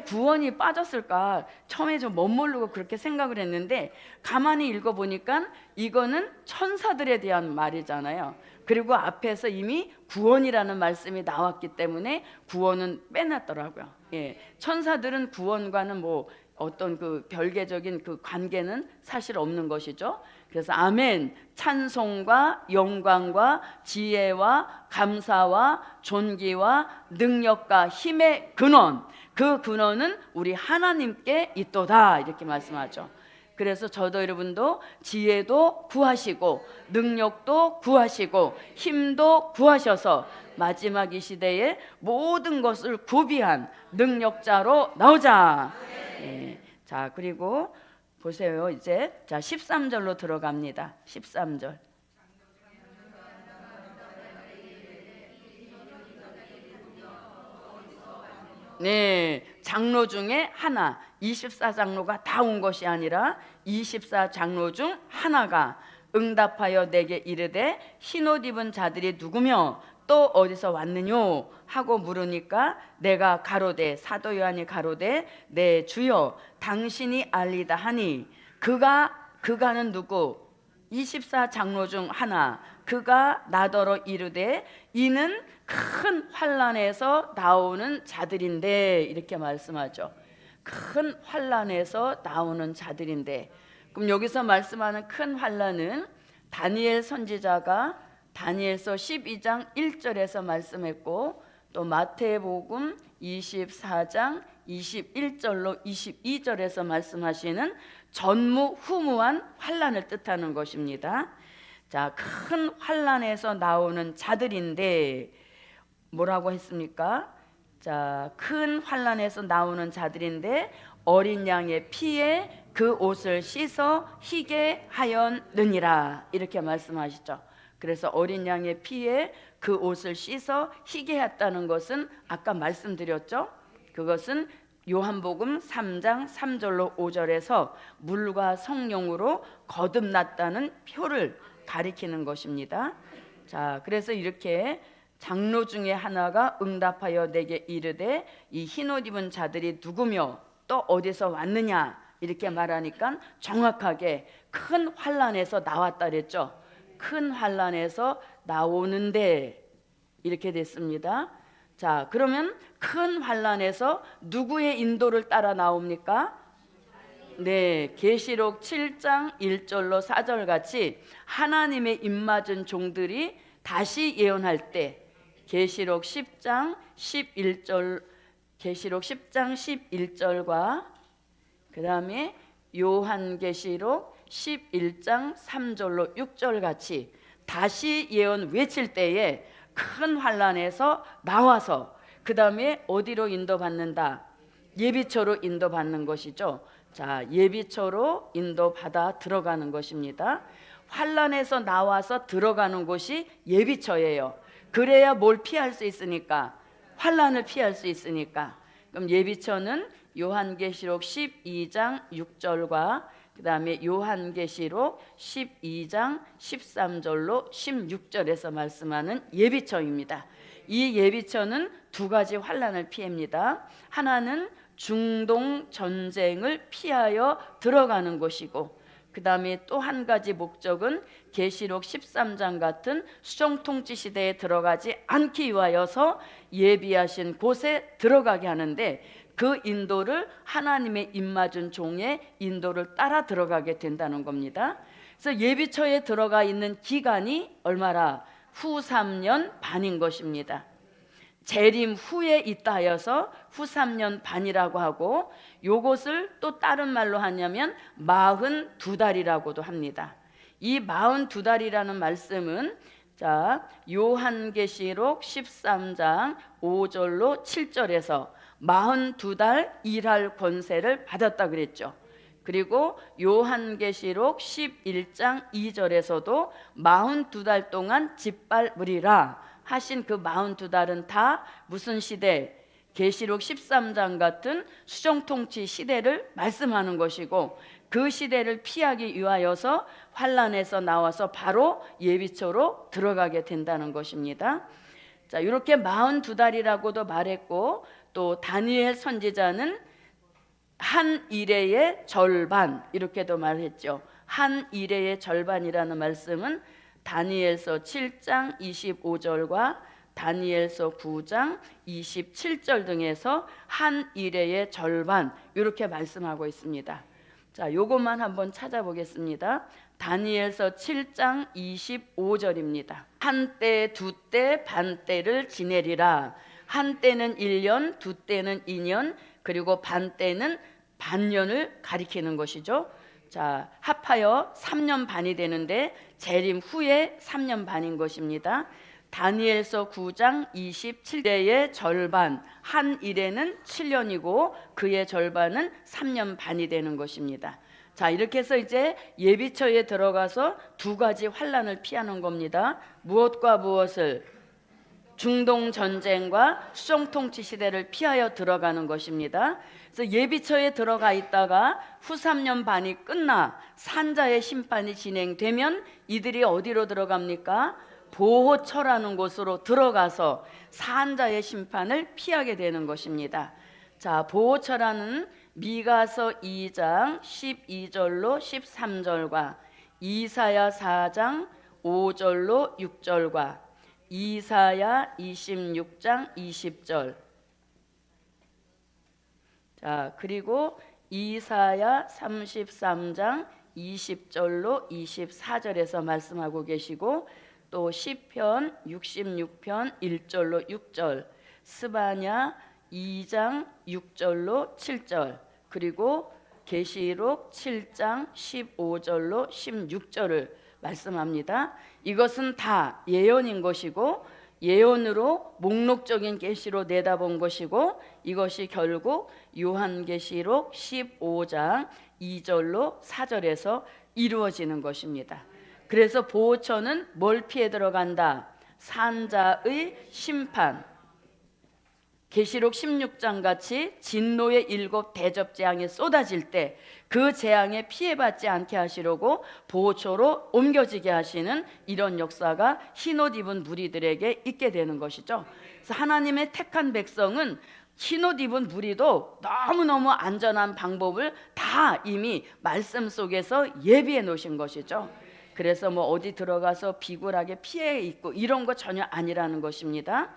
구원이 빠졌을까? 처음에 좀 멋모르고 그렇게 생각을 했는데 가만히 읽어보니까 이거는 천사들에 대한 말이잖아요. 그리고 앞에서 이미 구원이라는 말씀이 나왔기 때문에 구원은 빼놨더라고요. 예, 천사들은 구원과는 뭐 어떤 그 별개적인 그 관계는 사실 없는 것이죠. 그래서 아멘, 찬송과 영광과 지혜와 감사와 존귀와 능력과 힘의 근원, 그 근원은 우리 하나님께 있도다 이렇게 말씀하죠. 그래서 저도 여러분도 지혜도 구하시고 능력도 구하시고 힘도 구하셔서 마지막 이 시대에 모든 것을 구비한 능력자로 나오자. 예. 자, 그리고 보세요. 이제 자 13절로 들어갑니다. 13절. 네, 장로 중에 하나, 24장로가 다 온 것이 아니라 24장로 중 하나가 응답하여 내게 이르되 흰옷 입은 자들이 누구며 또 어디서 왔느뇨 하고 물으니까 내가 가로되, 사도 요한이 가로되 내 주여 당신이 알리다 하니 그가는 누구? 24장로 중 하나, 그가 나더러 이르되 이는 큰 환난에서 나오는 자들인데 이렇게 말씀하죠. 큰 환난에서 나오는 자들인데, 그럼 여기서 말씀하는 큰 환난은 다니엘 선지자가 다니엘서 12장 1절에서 말씀했고, 또 마태복음 24장 21절로 22절에서 말씀하시는 전무후무한 환난을 뜻하는 것입니다. 자, 큰 환난에서 나오는 자들인데 뭐라고 했습니까? 자, 큰 환난에서 나오는 자들인데 어린 양의 피에 그 옷을 씻어 희게 하였느니라 이렇게 말씀하시죠. 그래서 어린 양의 피에 그 옷을 씻어 희게 했다는 것은 아까 말씀드렸죠. 그것은 요한복음 3장 3절로 5절에서 물과 성령으로 거듭났다는 표를 가리키는 것입니다. 자, 그래서 이렇게 장로 중에 하나가 응답하여 내게 이르되 이 흰옷 입은 자들이 누구며 또 어디서 왔느냐 이렇게 말하니까 정확하게 큰 환난에서 나왔다 그랬죠. 큰 환난에서 나오는데 이렇게 됐습니다. 자, 그러면 큰 환난에서 누구의 인도를 따라 나옵니까? 네, 계시록 7장 1절로 4절 같이 하나님의 입맞은 종들이 다시 예언할 때 계시록 10장 11절 계시록 10장 11절과 그 다음에 요한계시록 11장 3절로 6절 같이 다시 예언 외칠 때에 큰 환난에서 나와서 그 다음에 어디로 인도받는다? 예비처로 인도받는 것이죠. 자, 예비처로 인도받아 들어가는 것입니다. 환난에서 나와서 들어가는 곳이 예비처예요. 그래야 뭘 피할 수 있으니까, 환난을 피할 수 있으니까. 그럼 예비처는 요한계시록 12장 6절과 그 다음에 요한계시록 12장 13절로 16절에서 말씀하는 예비처입니다. 이 예비처는 두 가지 환난을 피합니다. 하나는 중동 전쟁을 피하여 들어가는 것이고 그 다음에 또 한 가지 목적은 계시록 13장 같은 수정통치 시대에 들어가지 않기 위하여서 예비하신 곳에 들어가게 하는데 그 인도를 하나님의 입맞은 종의 인도를 따라 들어가게 된다는 겁니다. 그래서 예비처에 들어가 있는 기간이 얼마나? 후 3년 반인 것입니다. 재림 후에 있다 하여서 후 3년 반이라고 하고 요것을 또 다른 말로 하냐면 42달이라고도 합니다. 이 42달이라는 말씀은 자, 요한계시록 13장 5절로 7절에서 42달 일할 권세를 받았다 그랬죠. 그리고 요한계시록 11장 2절에서도 42달 동안 짓밟으리라 하신 그 42달은 다 무슨 시대? 계시록 13장 같은 수정통치 시대를 말씀하는 것이고 그 시대를 피하기 위하여서 환난에서 나와서 바로 예비처로 들어가게 된다는 것입니다. 자, 이렇게 42달이라고도 말했고 또 다니엘 선지자는 한 일해의 절반 이렇게도 말했죠. 한 일해의 절반이라는 말씀은 다니엘서 7장 25절과 다니엘서 9장 27절 등에서 한 일해의 절반 이렇게 말씀하고 있습니다. 자, 요것만 한번 찾아보겠습니다. 다니엘서 7장 25절입니다. 한때 두때 반때를 지내리라. 한때는 1년, 두때는 2년, 그리고 반때는 반년을 가리키는 것이죠. 자, 합하여 3년 반이 되는데 재림 후에 3년 반인 것입니다. 다니엘서 9장 27대의 절반, 한 일에는 7년이고 그의 절반은 3년 반이 되는 것입니다. 자, 이렇게 해서 이제 예비처에 들어가서 두 가지 환난을 피하는 겁니다. 무엇과 무엇을? 중동 전쟁과 수정통치 시대를 피하여 들어가는 것입니다. 그래서 예비처에 들어가 있다가 후 3년 반이 끝나 산자의 심판이 진행되면 이들이 어디로 들어갑니까? 보호처라는 곳으로 들어가서 산자의 심판을 피하게 되는 것입니다. 자, 보호처라는 미가서 2장 12절로 13절과 이사야 4장 5절로 6절과 이사야 26장 20절 자, 그리고 이사야 33장 20절로 24절에서 말씀하고 계시고 또 시편 66편 1절로 6절 스바냐 2장 6절로 7절 그리고 계시록 7장 15절로 16절을 말씀합니다. 이것은 다 예언인 것이고 예언으로 목록적인 계시로 내다본 것이고 이것이 결국 요한계시록 15장 2절로 4절에서 이루어지는 것입니다. 그래서 보호처는 뭘 피해 들어간다? 산자의 심판. 계시록 16장 같이 진노의 7 대접 재앙이 쏟아질 때 그 재앙에 피해받지 않게 하시려고 보호초로 옮겨지게 하시는 이런 역사가 흰옷 입은 무리들에게 있게 되는 것이죠. 그래서 하나님의 택한 백성은 흰옷 입은 무리도 너무너무 안전한 방법을 다 이미 말씀 속에서 예비해 놓으신 것이죠. 그래서 뭐 어디 들어가서 비굴하게 피해 있고 이런 거 전혀 아니라는 것입니다.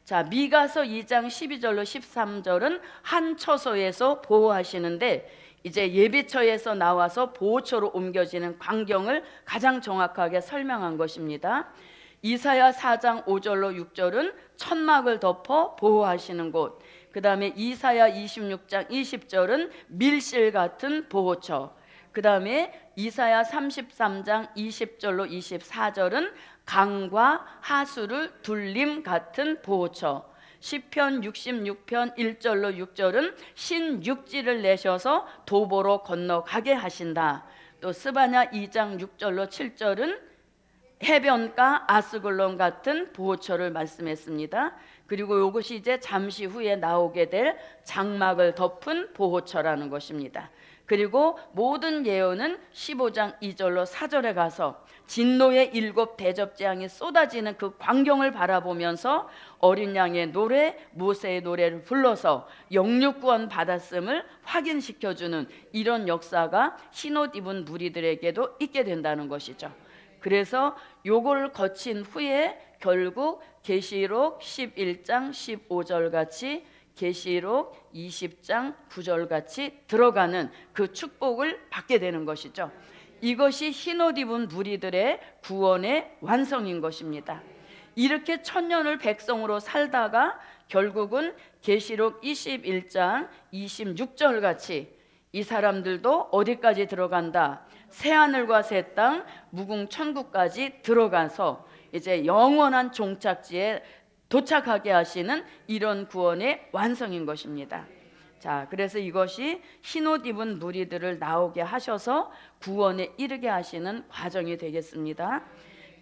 자, 미가서 2장 12절로 13절은 한 처소에서 보호하시는데 이제 예비처에서 나와서 보호처로 옮겨지는 광경을 가장 정확하게 설명한 것입니다. 이사야 4장 5절로 6절은 천막을 덮어 보호하시는 곳, 그 다음에 이사야 26장 20절은 밀실 같은 보호처, 그 다음에 이사야 33장 20절로 24절은 강과 하수를 둘림 같은 보호처, 시편 66편 1절로 6절은 신육지를 내셔서 도보로 건너가게 하신다. 또 스바냐 2장 6절로 7절은 해변가 아스글론 같은 보호처를 말씀했습니다. 그리고 이것이 이제 잠시 후에 나오게 될 장막을 덮은 보호처라는 것입니다. 그리고 모든 예언은 15장 2절로 4절에 가서 진노의 7 대접 재앙이 쏟아지는 그 광경을 바라보면서 어린 양의 노래, 모세의 노래를 불러서 영육 구원 받았음을 확인시켜주는 이런 역사가 흰옷 입은 무리들에게도 있게 된다는 것이죠. 그래서 요걸 거친 후에 결국 계시록 11장 15절 같이 계시록 20장 9절 같이 들어가는 그 축복을 받게 되는 것이죠. 이것이 흰옷 입은 무리들의 구원의 완성인 것입니다. 이렇게 천년을 백성으로 살다가 결국은 계시록 21장 26절 같이 이 사람들도 어디까지 들어간다? 새하늘과 새 땅 무궁천국까지 들어가서 이제 영원한 종착지에 도착하게 하시는 이런 구원의 완성인 것입니다. 자, 그래서 이것이 흰옷 입은 무리들을 나오게 하셔서 구원에 이르게 하시는 과정이 되겠습니다.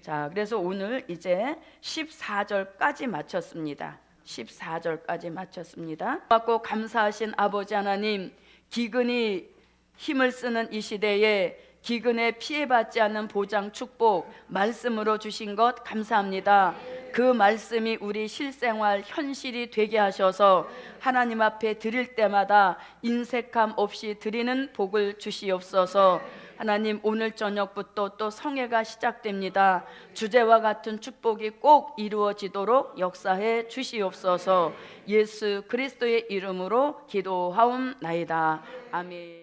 자, 그래서 오늘 이제 14절까지 마쳤습니다. 14절까지 마쳤습니다. 받고 감사하신 아버지 하나님, 기근이 힘을 쓰는 이 시대에 기근에 피해받지 않는 보장 축복 말씀으로 주신 것 감사합니다. 그 말씀이 우리 실생활 현실이 되게 하셔서 하나님 앞에 드릴 때마다 인색함 없이 드리는 복을 주시옵소서. 하나님, 오늘 저녁부터 또 성회가 시작됩니다. 주제와 같은 축복이 꼭 이루어지도록 역사해 주시옵소서. 예수 그리스도의 이름으로 기도하옵나이다. 아멘.